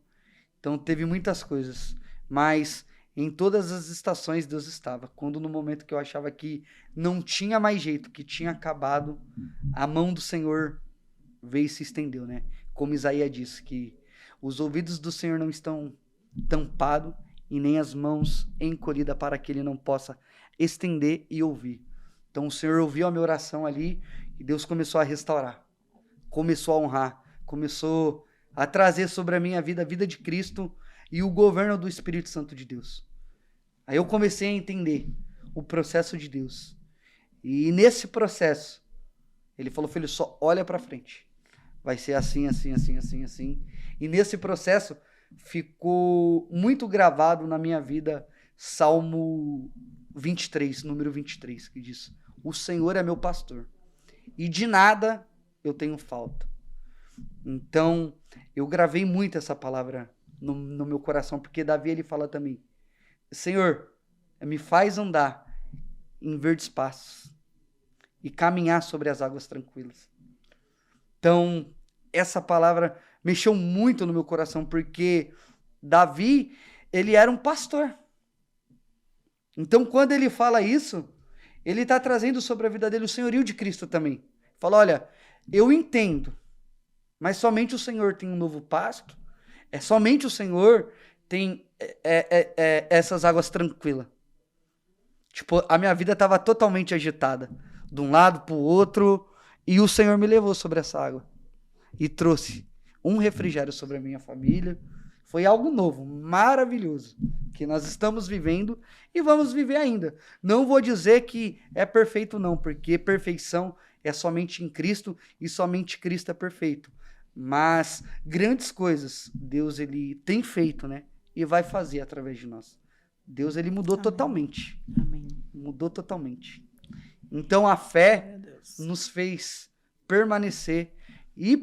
Então teve muitas coisas, mas em todas as estações Deus estava. Quando no momento que eu achava que não tinha mais jeito, que tinha acabado, a mão do Senhor veio e se estendeu, né? Como Isaías disse, que os ouvidos do Senhor não estão tampados e nem as mãos encolhidas para que ele não possa estender e ouvir. Então o Senhor ouviu a minha oração ali e Deus começou a restaurar, começou a honrar, começou a trazer sobre a minha vida a vida de Cristo e o governo do Espírito Santo de Deus. Aí eu comecei a entender o processo de Deus. E nesse processo, ele falou, filho, só olha para frente. Vai ser assim, assim, assim, assim, assim. E nesse processo, ficou muito gravado na minha vida Salmo 23, número 23, que diz, o Senhor é meu pastor, e de nada eu tenho falta. Então, eu gravei muito essa palavra no meu coração, porque Davi, ele fala também, Senhor, me faz andar em verdes pastos e caminhar sobre as águas tranquilas. Então, essa palavra mexeu muito no meu coração, porque Davi, ele era um pastor. Então, quando ele fala isso, ele está trazendo sobre a vida dele o senhorio de Cristo também. Fala, olha, eu entendo, mas somente o Senhor tem um novo pasto, somente o Senhor tem essas águas tranquilas. Tipo, a minha vida estava totalmente agitada, de um lado para o outro, e o Senhor me levou sobre essa água e trouxe um refrigério sobre a minha família. Foi algo novo, maravilhoso, que nós estamos vivendo e vamos viver ainda. Não vou dizer que é perfeito não, porque perfeição é somente em Cristo e somente Cristo é perfeito. Mas grandes coisas Deus, ele tem feito, né? E vai fazer através de nós. Deus, ele mudou Amém. totalmente. Amém. Mudou totalmente. Então a fé nos fez permanecer e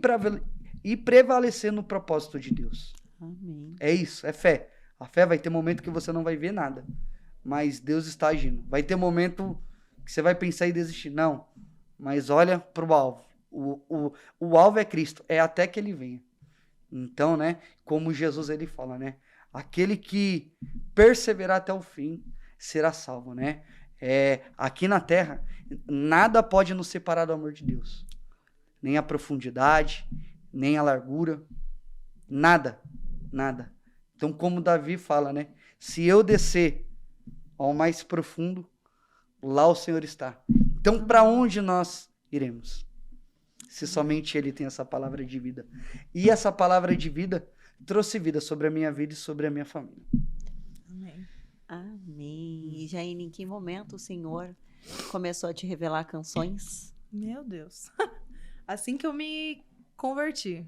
prevalecer no propósito de Deus. Amém. É isso, é fé. A fé vai ter momento que você não vai ver nada, mas Deus está agindo. Vai ter momento que você vai pensar em desistir. Não, mas olha para o alvo. O alvo é Cristo, é até que ele venha. Então, né, como Jesus ele fala, né, aquele que perseverar até o fim será salvo, né? Aqui na terra, nada pode nos separar do amor de Deus. Nem a profundidade, nem a largura, nada. Nada. Então, como Davi fala, né? Se eu descer ao mais profundo, lá o Senhor está. Então, para onde nós iremos? Se somente Ele tem essa palavra de vida. E essa palavra de vida trouxe vida sobre a minha vida e sobre a minha família. Amém. Amém. E Jaine, em que momento o Senhor começou a te revelar canções? Meu Deus. Assim que eu me converti,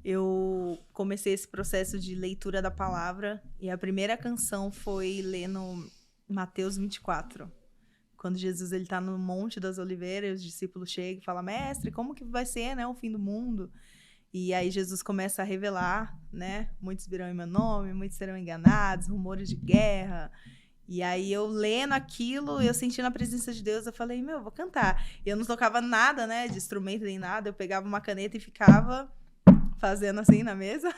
eu comecei esse processo de leitura da palavra e a primeira canção foi lendo Mateus 24. Quando Jesus ele tá no Monte das Oliveiras, os discípulos chegam e falam, mestre, como que vai ser, né, o fim do mundo? E aí Jesus começa a revelar, né, muitos virão em meu nome, muitos serão enganados, rumores de guerra. E aí eu lendo aquilo, eu sentindo a presença de Deus, eu falei, meu, eu vou cantar. E eu não tocava nada, né, de instrumento nem nada, eu pegava uma caneta e ficava fazendo assim na mesa.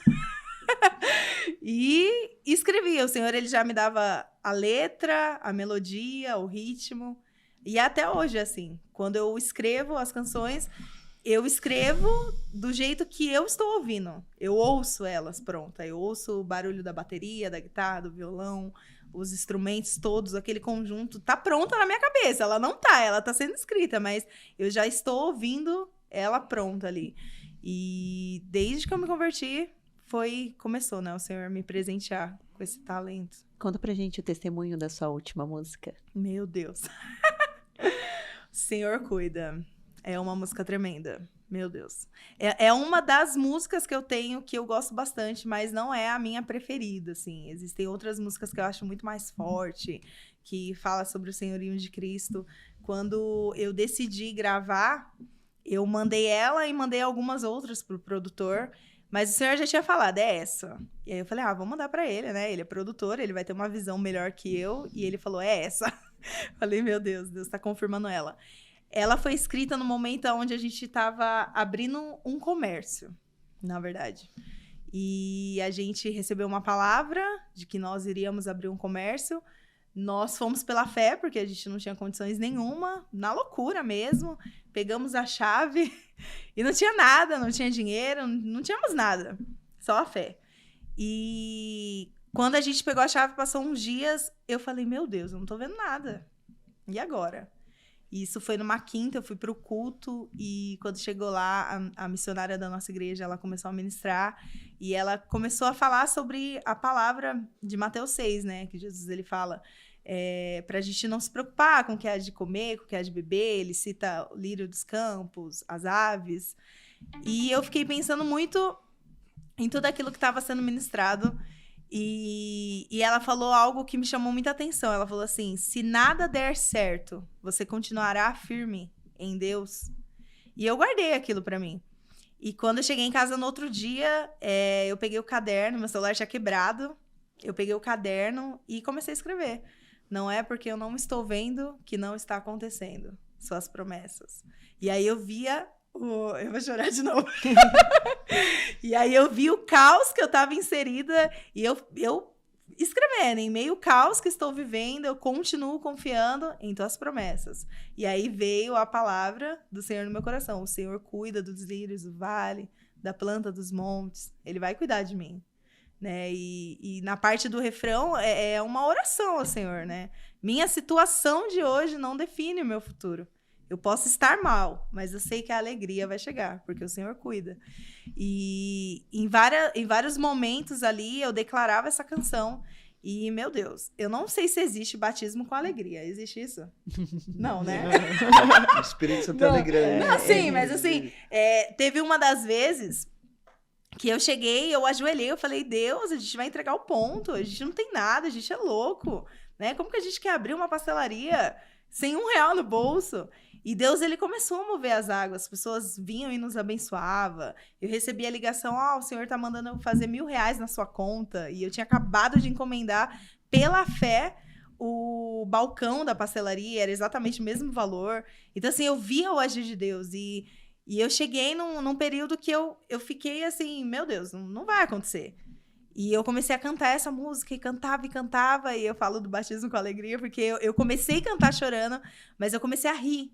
E escrevia. O Senhor, ele já me dava a letra, a melodia, o ritmo. E até hoje, assim, quando eu escrevo as canções, eu escrevo do jeito que eu estou ouvindo. Eu ouço elas, pronta. Eu ouço o barulho da bateria, da guitarra, do violão, os instrumentos todos, aquele conjunto. Tá pronta na minha cabeça. Ela não tá, ela tá sendo escrita, mas eu já estou ouvindo ela pronta ali. E desde que eu me converti, começou, né? O Senhor me presentear com esse talento. Conta pra gente o testemunho da sua última música. Meu Deus. Senhor cuida. É uma música tremenda. Meu Deus. É uma das músicas que eu tenho que eu gosto bastante, mas não é a minha preferida, assim. Existem outras músicas que eu acho muito mais forte, que fala sobre o senhorio de Cristo. Quando eu decidi gravar, eu mandei ela e mandei algumas outras pro produtor, mas o senhor já tinha falado, é essa. E aí eu falei, vou mandar pra ele, né? Ele é produtor, ele vai ter uma visão melhor que eu. E ele falou, é essa. Falei, meu Deus, Deus tá confirmando ela. Ela foi escrita no momento onde a gente tava abrindo um comércio, na verdade. E a gente recebeu uma palavra de que nós iríamos abrir um comércio. Nós fomos pela fé, porque a gente não tinha condições nenhuma, na loucura mesmo. Pegamos a chave e não tinha nada, não tinha dinheiro, não tínhamos nada, só a fé. E quando a gente pegou a chave, passou uns dias, eu falei, meu Deus, eu não tô vendo nada. E agora? Isso foi numa quinta, eu fui pro culto e quando chegou lá, a missionária da nossa igreja, ela começou a ministrar e ela começou a falar sobre a palavra de Mateus 6, né? Que Jesus, ele fala, Pra gente não se preocupar com o que há de comer, com o que há de beber. Ele cita o lírio dos campos, as aves. E eu fiquei pensando muito em tudo aquilo que estava sendo ministrado. E ela falou algo que me chamou muita atenção. Ela falou assim: se nada der certo, você continuará firme em Deus? E eu guardei aquilo pra mim. E quando eu cheguei em casa no outro dia, eu peguei o caderno, meu celular tinha quebrado. Eu peguei o caderno e comecei a escrever. Não é porque eu não estou vendo que não está acontecendo. Suas promessas. E aí eu via... Eu vou chorar de novo. E aí eu vi o caos que eu estava inserida e eu escrevendo, em meio ao caos que estou vivendo, eu continuo confiando em tuas promessas. E aí veio a palavra do Senhor no meu coração. O Senhor cuida dos lírios do vale, da planta dos montes. Ele vai cuidar de mim. Né? E na parte do refrão é uma oração ao Senhor, né? Minha situação de hoje não define o meu futuro. Eu posso estar mal, mas eu sei que a alegria vai chegar, porque o Senhor cuida. E em vários momentos ali, eu declarava essa canção. E, meu Deus, eu não sei se existe batismo com alegria. Existe isso? Não, né? O Espírito Santo é alegrando. Não, sim, mas assim, teve uma das vezes que eu cheguei, eu ajoelhei, eu falei: Deus, a gente vai entregar o ponto, a gente não tem nada, a gente é louco, né? Como que a gente quer abrir uma pastelaria sem R$1 no bolso? E Deus, ele começou a mover as águas, as pessoas vinham e nos abençoavam. Eu recebi a ligação: o Senhor tá mandando eu fazer R$1.000 na sua conta. E eu tinha acabado de encomendar pela fé o balcão da pastelaria, era exatamente o mesmo valor. Então, assim, eu via o agir de Deus. E eu cheguei num período que eu fiquei assim: meu Deus, não vai acontecer. E eu comecei a cantar essa música, e cantava, e eu falo do batismo com alegria, porque eu comecei a cantar chorando, mas eu comecei a rir.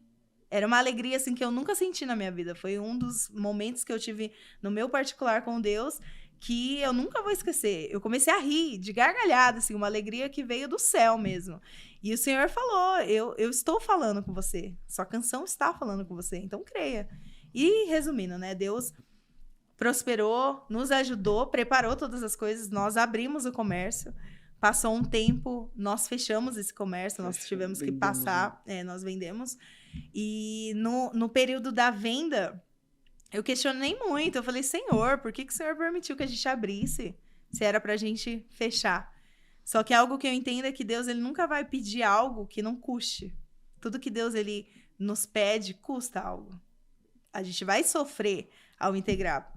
Era uma alegria, assim, que eu nunca senti na minha vida. Foi um dos momentos que eu tive no meu particular com Deus, que eu nunca vou esquecer. Eu comecei a rir, de gargalhada, assim, uma alegria que veio do céu mesmo. E o Senhor falou: eu estou falando com você, sua canção está falando com você, então creia. E, resumindo, né, Deus prosperou, nos ajudou, preparou todas as coisas, nós abrimos o comércio, passou um tempo, nós fechamos esse comércio, nós tivemos que passar, nós vendemos, e no período da venda, eu questionei muito, eu falei: Senhor, por que o Senhor permitiu que a gente abrisse, se era pra gente fechar? Só que algo que eu entendo é que Deus, ele nunca vai pedir algo que não custe. Tudo que Deus, ele nos pede, custa algo. A gente vai sofrer ao entregar.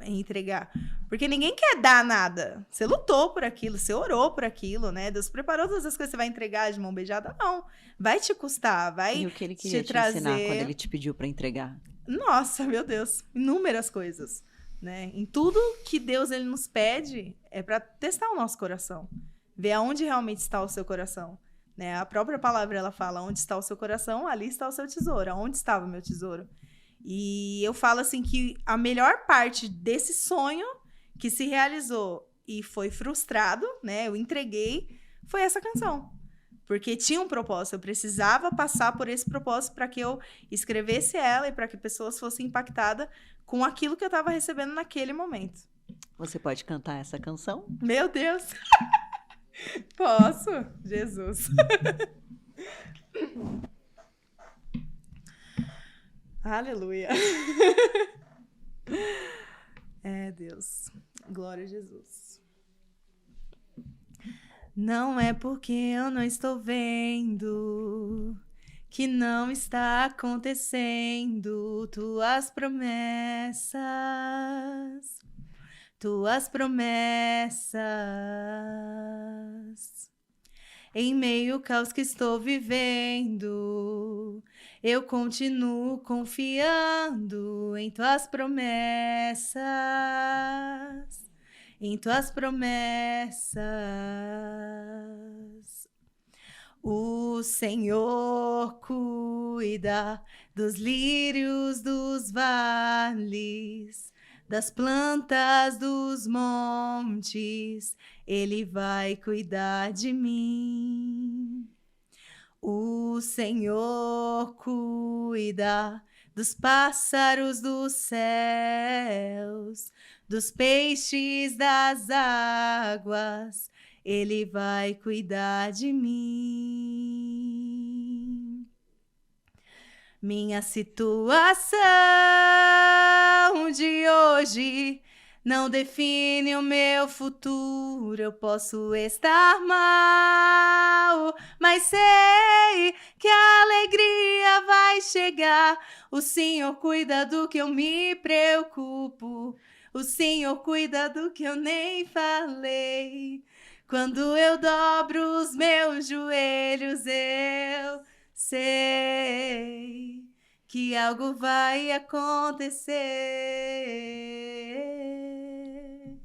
Porque ninguém quer dar nada. Você lutou por aquilo, você orou por aquilo, né? Deus preparou todas as coisas, você vai entregar de mão beijada? Não. Vai te custar, vai te trazer... E o que ele queria te ensinar quando ele te pediu para entregar? Nossa, meu Deus. Inúmeras coisas, né? Em tudo que Deus, ele nos pede, é para testar o nosso coração. Ver aonde realmente está o seu coração. Né? A própria palavra, ela fala: onde está o seu coração, ali está o seu tesouro. Aonde estava o meu tesouro? E eu falo assim que a melhor parte desse sonho que se realizou e foi frustrado, né? Eu entreguei, foi essa canção. Porque tinha um propósito, eu precisava passar por esse propósito para que eu escrevesse ela e para que pessoas fossem impactadas com aquilo que eu estava recebendo naquele momento. Você pode cantar essa canção? Meu Deus! Posso? Jesus! Aleluia. Deus. Glória a Jesus. Não é porque eu não estou vendo que não está acontecendo. Tuas promessas. Em meio ao caos que estou vivendo, eu continuo confiando em tuas promessas, em tuas promessas. O Senhor cuida dos lírios dos vales, das plantas dos montes, Ele vai cuidar de mim. O Senhor cuida dos pássaros dos céus, dos peixes das águas, Ele vai cuidar de mim. Minha situação de hoje não define o meu futuro. Eu posso estar mal, mas sei que a alegria vai chegar. O Senhor cuida do que eu me preocupo. O Senhor cuida do que eu nem falei. Quando eu dobro os meus joelhos, eu sei que algo vai acontecer.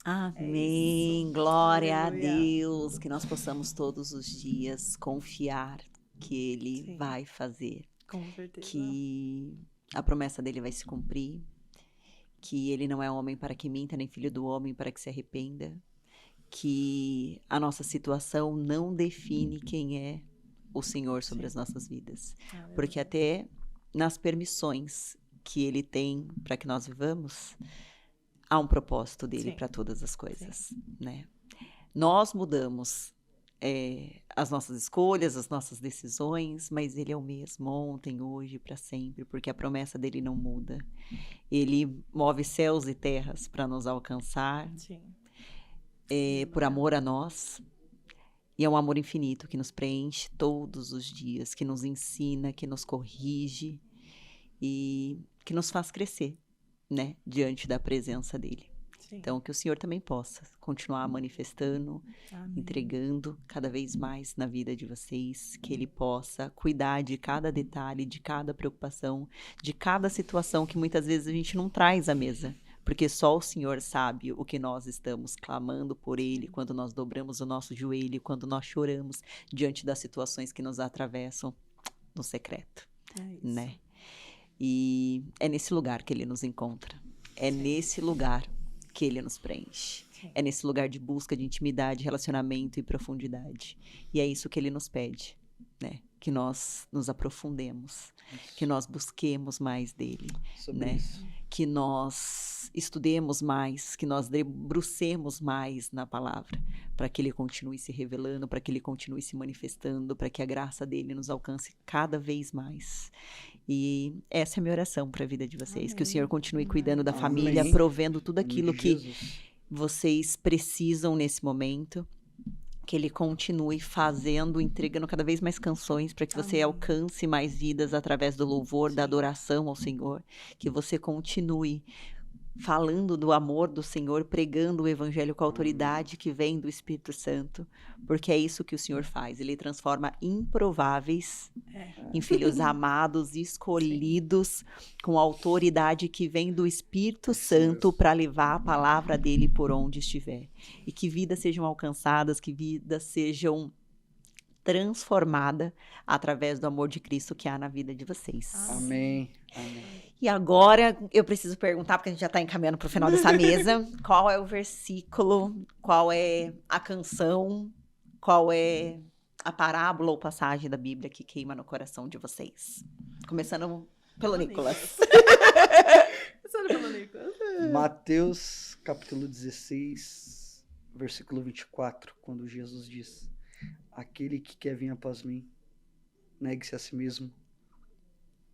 Amém. isso. Glória Aleluia. a Deus. Que nós possamos todos os dias confiar que Ele Sim. vai fazer. Com certeza. Que a promessa dele vai se cumprir. Que Ele não é homem para que minta, nem filho do homem para que se arrependa. Que a nossa situação não define quem é o Senhor sobre as nossas vidas. Aleluia. Porque até nas permissões que Ele tem para que nós vivamos, há um propósito dele Sim. para todas as coisas, né? Nós mudamos as nossas escolhas, as nossas decisões, mas Ele é o mesmo ontem, hoje, para sempre, porque a promessa dele não muda. Ele move céus e terras para nos alcançar, Sim. por amor a nós. E é um amor infinito que nos preenche todos os dias, que nos ensina, que nos corrige e que nos faz crescer, né, diante da presença dele. Sim. Então, que o Senhor também possa continuar manifestando, Amém. entregando cada vez mais na vida de vocês, que Ele possa cuidar de cada detalhe, de cada preocupação, de cada situação que muitas vezes a gente não traz à mesa, porque só o Senhor sabe o que nós estamos clamando por Ele, quando nós dobramos o nosso joelho, quando nós choramos diante das situações que nos atravessam no secreto, É isso. né? E é nesse lugar que Ele nos encontra. É nesse lugar que Ele nos preenche. Sim. É nesse lugar de busca de intimidade, relacionamento e profundidade. E é isso que Ele nos pede, né? Que nós nos aprofundemos, que nós busquemos mais dele, Sobre né? isso. Que nós estudemos mais, que nós debrucemos mais na palavra, para que Ele continue se revelando, para que Ele continue se manifestando, para que a graça dele nos alcance cada vez mais. E essa é a minha oração para a vida de vocês, que o Amém. Senhor continue cuidando da Amém. família, provendo tudo Em nome aquilo de que Jesus. vocês precisam nesse momento, que Ele continue fazendo, entregando cada vez mais canções para que você Amém. alcance mais vidas através do louvor, da Sim. adoração ao Senhor, que você continue falando do amor do Senhor, pregando o evangelho com a autoridade que vem do Espírito Santo, porque é isso que o Senhor faz. Ele transforma improváveis em filhos amados, escolhidos, com a autoridade que vem do Espírito Santo para levar a palavra dele por onde estiver. E que vidas sejam alcançadas, que vidas sejam transformadas através do amor de Cristo que há na vida de vocês. Amém. Amém. E agora eu preciso perguntar, porque a gente já está encaminhando para o final dessa mesa, qual é o versículo, qual é a canção, qual é a parábola ou passagem da Bíblia que queima no coração de vocês? Começando pelo Nicolas. Começando pelo Nicolas. Mateus, capítulo 16, versículo 24, quando Jesus diz: aquele que quer vir após mim, negue-se a si mesmo,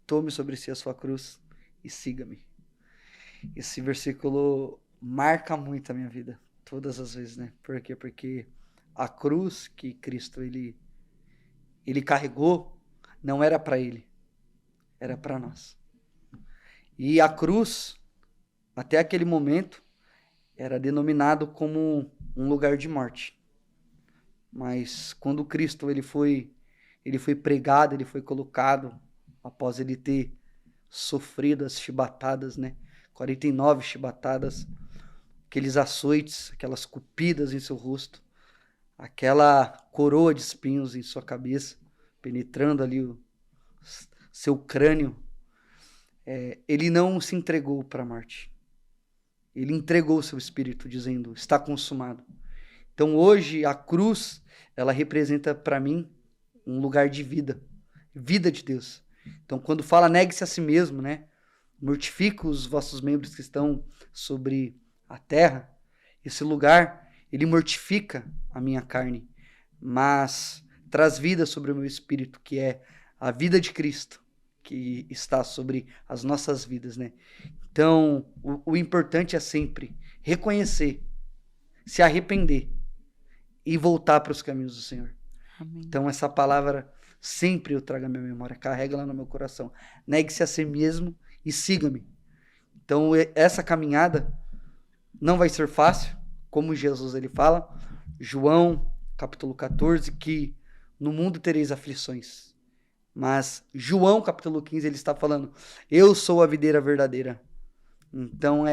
tome sobre si a sua cruz e siga-me. Esse versículo marca muito a minha vida, todas as vezes, né? Por quê? Porque a cruz que Cristo ele carregou não era para ele, era para nós. E a cruz, até aquele momento, era denominado como um lugar de morte. Mas quando Cristo ele foi pregado, ele foi colocado, após ele ter sofrido as chibatadas, né? 49 chibatadas, aqueles açoites, aquelas cupidas em seu rosto, aquela coroa de espinhos em sua cabeça, penetrando ali o seu crânio, ele não se entregou para a morte. Ele entregou o seu espírito, dizendo: está consumado. Então hoje a cruz, ela representa para mim um lugar de vida, vida de Deus. Então quando fala negue-se a si mesmo, né? Mortifica os vossos membros que estão sobre a terra. Esse lugar, ele mortifica a minha carne, mas traz vida sobre o meu espírito, que é a vida de Cristo, que está sobre as nossas vidas, né? Então, o importante é sempre reconhecer, se arrepender e voltar para os caminhos do Senhor. Amém. Então, essa palavra sempre eu trago à minha memória, carrega lá no meu coração. Negue-se a si mesmo e siga-me. Então, essa caminhada não vai ser fácil, como Jesus ele fala, João, capítulo 14, que no mundo tereis aflições. Mas João, capítulo 15, ele está falando, eu sou a videira verdadeira. Então,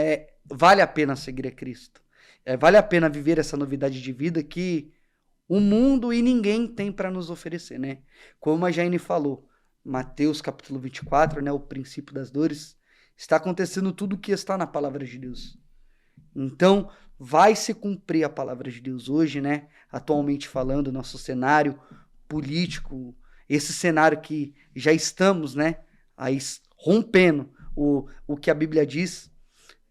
vale a pena seguir a Cristo. Vale a pena viver essa novidade de vida que o mundo e ninguém tem para nos oferecer, né? Como a Jaine falou, Mateus capítulo 24, né, o princípio das dores, está acontecendo tudo o que está na palavra de Deus. Então, vai se cumprir a palavra de Deus hoje, né? Atualmente falando, nosso cenário político, esse cenário que já estamos, né, aí rompendo o que a Bíblia diz.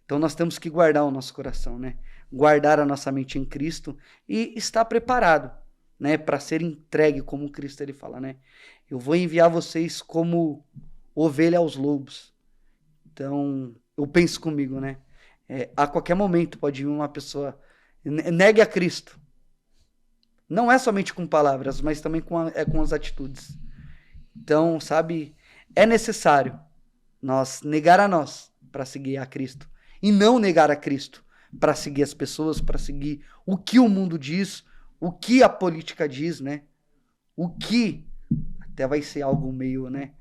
Então, nós temos que guardar o nosso coração, né? Guardar a nossa mente em Cristo e estar preparado, né, para ser entregue, como Cristo ele fala, né? Eu vou enviar vocês como ovelha aos lobos. Então, eu penso comigo, né? A qualquer momento pode vir uma pessoa, negue a Cristo. Não é somente com palavras, mas também com as atitudes. Então, sabe, é necessário nós negar a nós para seguir a Cristo e não negar a Cristo para seguir as pessoas, para seguir o que o mundo diz, o que a política diz, né? O que, até vai ser algo meio, né,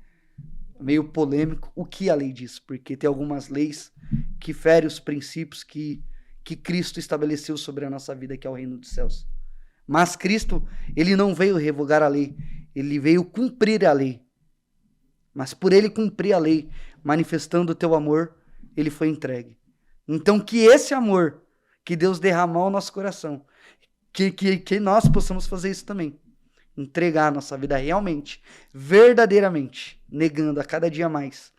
meio polêmico, o que a lei diz, porque tem algumas leis que ferem os princípios que Cristo estabeleceu sobre a nossa vida, que é o reino dos céus. Mas Cristo, ele não veio revogar a lei, ele veio cumprir a lei. Mas por ele cumprir a lei, manifestando o teu amor, ele foi entregue. Então, que esse amor que Deus derramou ao nosso coração, que nós possamos fazer isso também. Entregar a nossa vida realmente, verdadeiramente, negando a cada dia mais,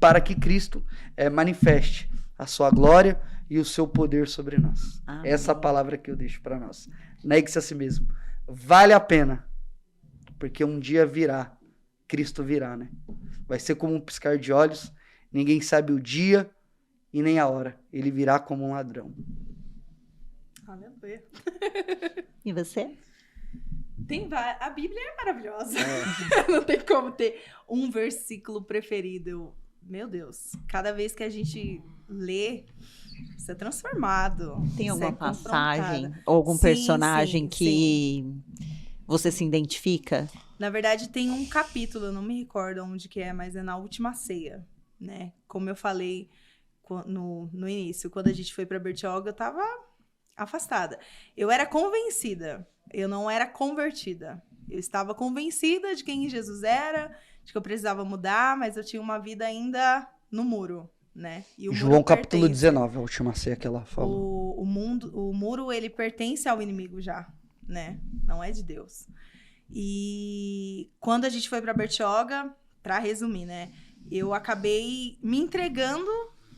para que Cristo manifeste a sua glória e o seu poder sobre nós. Amém. Essa palavra que eu deixo para nós. Negue-se a si mesmo. Vale a pena, porque um dia virá, Cristo virá, né? Vai ser como um piscar de olhos, ninguém sabe o dia e nem a hora. Ele virá como um ladrão. Aleluia. E você? A Bíblia é maravilhosa. Não tem como ter um versículo preferido. Meu Deus, cada vez que a gente lê, você é transformado. Tem você alguma é passagem confrontado. ou algum Sim, personagem sim, que você se identifica? Na verdade, tem um capítulo, eu não me recordo onde que é, mas é na Última Ceia, né? Como eu falei no início, quando a gente foi para Bertioga, eu tava afastada. Eu era convencida, eu não era convertida. Eu estava convencida de quem Jesus era, de que eu precisava mudar, mas eu tinha uma vida ainda no muro, né? E o João muro capítulo pertence. 19, a última ceia que ela falou. O muro, ele pertence ao inimigo já, né? Não é de Deus. E quando a gente foi para Bertioga, para resumir, né? Eu acabei me entregando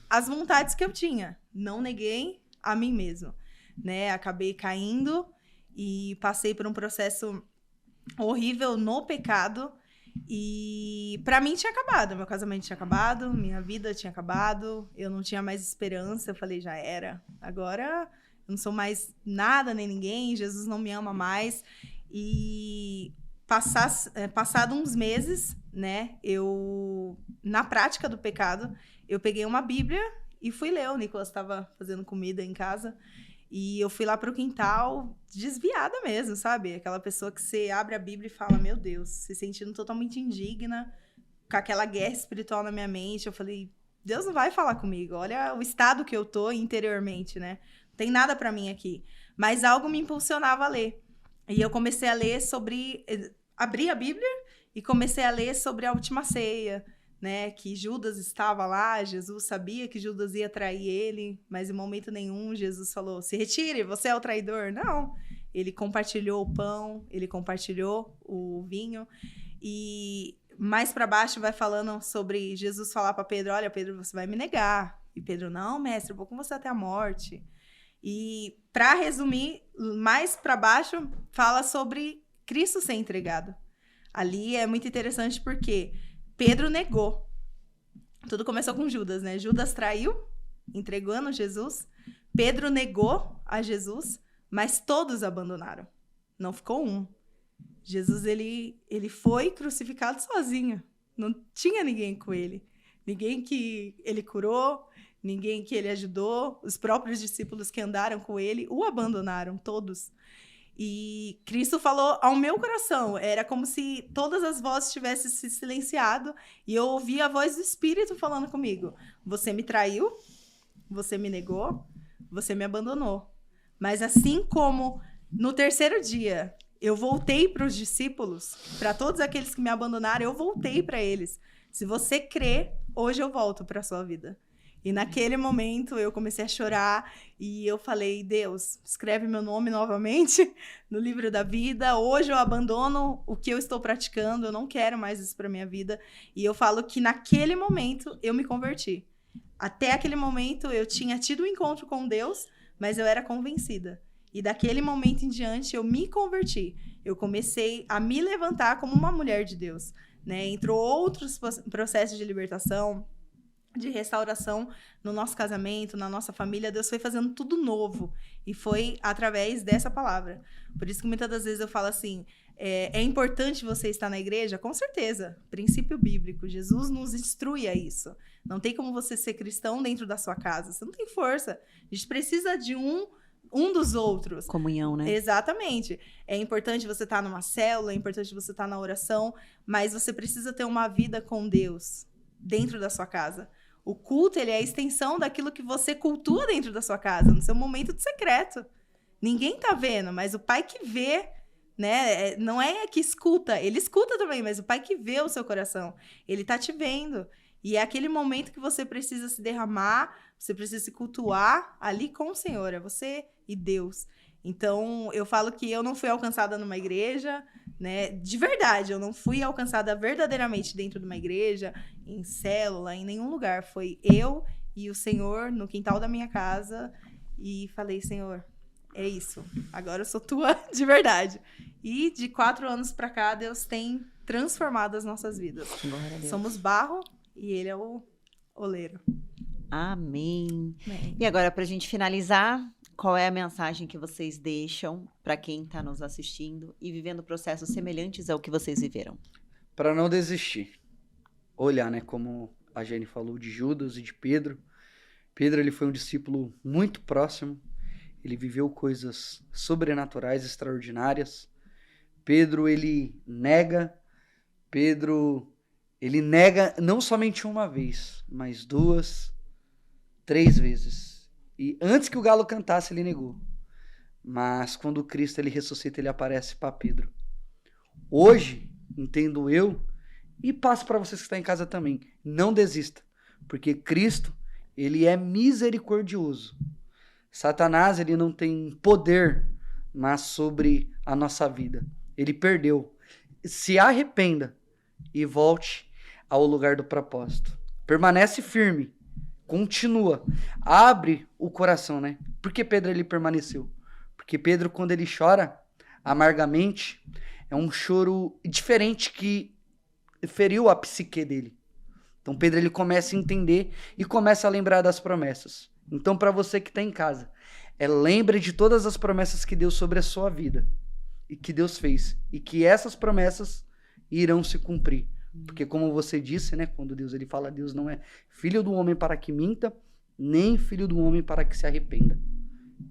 às vontades que eu tinha. Não neguei a mim mesma, né? Acabei caindo e passei por um processo horrível no pecado. E para mim tinha acabado, meu casamento tinha acabado, minha vida tinha acabado, eu não tinha mais esperança. Eu falei, já era, agora eu não sou mais nada nem ninguém, Jesus não me ama mais. E passado uns meses, né, eu, na prática do pecado, eu peguei uma Bíblia e fui ler. O Nicolas estava fazendo comida em casa e eu fui lá pro quintal, desviada mesmo, sabe? Aquela pessoa que você abre a Bíblia e fala, meu Deus, se sentindo totalmente indigna, com aquela guerra espiritual na minha mente. Eu falei, Deus não vai falar comigo, olha o estado que eu tô interiormente, né? Não tem nada pra mim aqui. Mas algo me impulsionava a ler. E eu comecei a ler abri a Bíblia e comecei a ler sobre a Última Ceia, né, que Judas estava lá, Jesus sabia que Judas ia trair ele, mas em momento nenhum Jesus falou, se retire, você é o traidor. Não, ele compartilhou o pão, ele compartilhou o vinho. E mais para baixo vai falando sobre Jesus falar para Pedro, olha, Pedro, você vai me negar. E Pedro, não, mestre, eu vou com você até a morte. E para resumir, mais para baixo, fala sobre Cristo ser entregado. Ali é muito interessante porque Pedro negou. Tudo começou com Judas, né? Judas traiu, entregando Jesus. Pedro negou a Jesus, mas todos abandonaram. Não ficou um. Jesus, ele foi crucificado sozinho. Não tinha ninguém com ele. Ninguém que ele curou, ninguém que ele ajudou. Os próprios discípulos que andaram com ele o abandonaram, todos. E Cristo falou ao meu coração. Era como se todas as vozes tivessem se silenciado e eu ouvi a voz do Espírito falando comigo. Você me traiu, você me negou, você me abandonou. Mas assim como no terceiro dia eu voltei para os discípulos, para todos aqueles que me abandonaram, eu voltei para eles. Se você crê, hoje eu volto para a sua vida. E naquele momento eu comecei a chorar e eu falei, Deus, escreve meu nome novamente no livro da vida. Hoje eu abandono o que eu estou praticando, eu não quero mais isso para minha vida. E eu falo que naquele momento eu me converti. Até aquele momento eu tinha tido um encontro com Deus, mas eu era convencida. E daquele momento em diante eu me converti. Eu comecei a me levantar como uma mulher de Deus, né? Entrou outros processos de libertação, de restauração no nosso casamento, na nossa família. Deus foi fazendo tudo novo e foi através dessa palavra. Por isso que muitas das vezes eu falo assim, é importante você estar na igreja? Com certeza, princípio bíblico, Jesus nos instrui a isso. Não tem como você ser cristão dentro da sua casa, você não tem força. A gente precisa de um dos outros. Comunhão, né? Exatamente. É importante você estar numa célula, é importante você estar na oração, mas você precisa ter uma vida com Deus dentro da sua casa. O culto, ele é a extensão daquilo que você cultua dentro da sua casa, no seu momento de secreto. Ninguém tá vendo, mas o Pai que vê, né? Não é que escuta, ele escuta também, mas o Pai que vê o seu coração, ele tá te vendo. E é aquele momento que você precisa se derramar, você precisa se cultuar ali com o Senhor, é você e Deus. Então, eu falo que eu não fui alcançada numa igreja, né? De verdade, eu não fui alcançada verdadeiramente dentro de uma igreja, em célula, em nenhum lugar. Foi eu e o Senhor no quintal da minha casa e falei, Senhor, é isso. Agora eu sou tua de verdade. E de 4 anos pra cá, Deus tem transformado as nossas vidas. Glória a Deus. Somos barro e Ele é o oleiro. Amém. Amém. E agora, pra gente finalizar, qual é a mensagem que vocês deixam para quem está nos assistindo e vivendo processos semelhantes ao que vocês viveram? Para não desistir. Olhar, né, como a Jenny falou de Judas e de Pedro. Pedro, ele foi um discípulo muito próximo. Ele viveu coisas sobrenaturais, extraordinárias. Pedro, ele nega. Pedro, ele nega não somente uma vez, mas 2, 3 vezes. E antes que o galo cantasse, ele negou. Mas quando Cristo ele ressuscita, ele aparece para Pedro. Hoje, entendo eu, e passo para vocês que estão em casa também, não desista, porque Cristo, ele é misericordioso. Satanás, ele não tem poder mas sobre a nossa vida. Ele perdeu. Se arrependa e volte ao lugar do propósito. Permanece firme. Continua. Abre o coração, né? Por que Pedro ele permaneceu? Porque Pedro, quando ele chora amargamente, é um choro diferente que feriu a psique dele. Então Pedro ele começa a entender e começa a lembrar das promessas. Então para você que está em casa, lembre de todas as promessas que Deus sobre a sua vida e que Deus fez e que essas promessas irão se cumprir. Porque como você disse, né, quando Deus ele fala, Deus não é filho do homem para que minta, nem filho do homem para que se arrependa.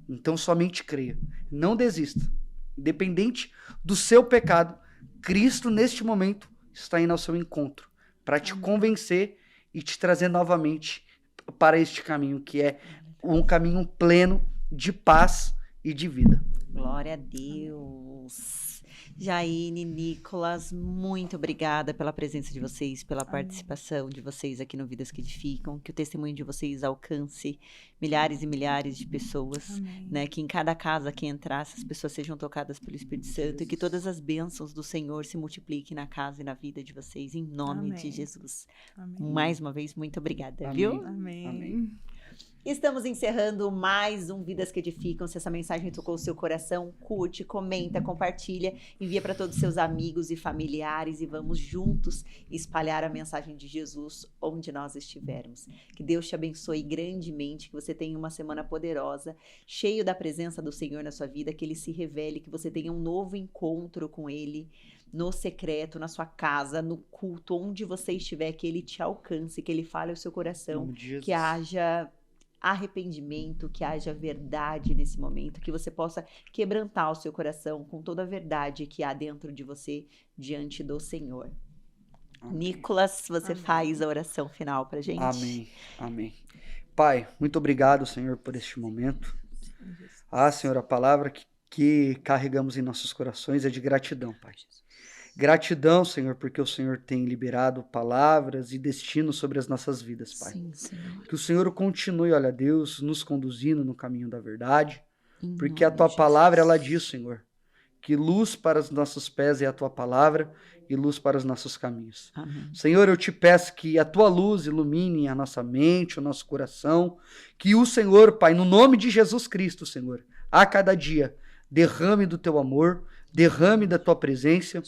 Então somente creia, não desista. Independente do seu pecado, Cristo neste momento está indo ao seu encontro para te convencer e te trazer novamente para este caminho que é um caminho pleno de paz e de vida. Glória a Deus. Jaine, Nicolas, muito obrigada pela presença de vocês, pela participação de vocês aqui no Vidas que Edificam, que o testemunho de vocês alcance milhares e milhares de pessoas, né? Que em cada casa que entrar, essas pessoas sejam tocadas pelo Espírito Santo e que todas as bênçãos do Senhor se multipliquem na casa e na vida de vocês, em nome de Jesus. Amém. Mais uma vez, muito obrigada, Amém. viu? Amém. Amém. Estamos encerrando mais um Vidas que Edificam. Se essa mensagem tocou o seu coração, curte, comenta, compartilha, envia para todos os seus amigos e familiares e vamos juntos espalhar a mensagem de Jesus onde nós estivermos. Que Deus te abençoe grandemente, que você tenha uma semana poderosa, cheio da presença do Senhor na sua vida, que Ele se revele, que você tenha um novo encontro com Ele, no secreto, na sua casa, no culto, onde você estiver, que Ele te alcance, que Ele fale ao seu coração, que haja arrependimento, que haja verdade nesse momento, que você possa quebrantar o seu coração com toda a verdade que há dentro de você diante do Senhor. Amém. Nicolas, você faz a oração final pra gente? Amém, amém. Pai, muito obrigado, Senhor, por este momento. Senhor, a palavra que carregamos em nossos corações é de gratidão, Pai. Gratidão, Senhor, porque o Senhor tem liberado palavras e destinos sobre as nossas vidas, Pai. Sim, Senhor. Que o Senhor continue, olha Deus, nos conduzindo no caminho da verdade, porque a Tua palavra, ela diz, Senhor, que luz para os nossos pés é a Tua palavra e luz para os nossos caminhos. Amém. Senhor, eu te peço que a Tua luz ilumine a nossa mente, o nosso coração, que o Senhor, Pai, no nome de Jesus Cristo, Senhor, a cada dia, derrame do Teu amor, derrame da Tua presença,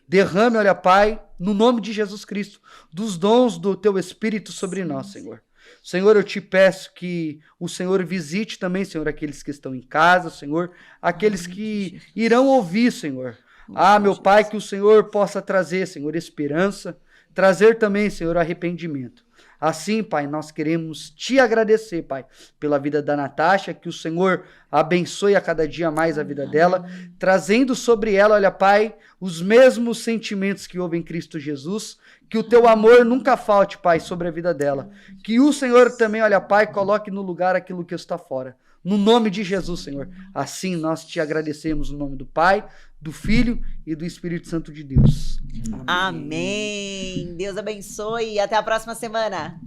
derrame, olha Pai, no nome de Jesus Cristo, dos dons do Teu Espírito sobre nós, Senhor. Senhor, eu te peço que o Senhor visite também, Senhor, aqueles que estão em casa, Senhor, aqueles que irão ouvir, Senhor. Meu Pai, que o Senhor possa trazer, Senhor, esperança, trazer também, Senhor, arrependimento. Assim, Pai, nós queremos te agradecer, Pai, pela vida da Natasha, que o Senhor abençoe a cada dia mais a vida dela, trazendo sobre ela, olha, Pai, os mesmos sentimentos que houve em Cristo Jesus, que o teu amor nunca falte, Pai, sobre a vida dela. Que o Senhor também, olha, Pai, coloque no lugar aquilo que está fora. No nome de Jesus, Senhor. Assim nós te agradecemos no nome do Pai, do Filho e do Espírito Santo de Deus. Amém. Deus abençoe e até a próxima semana.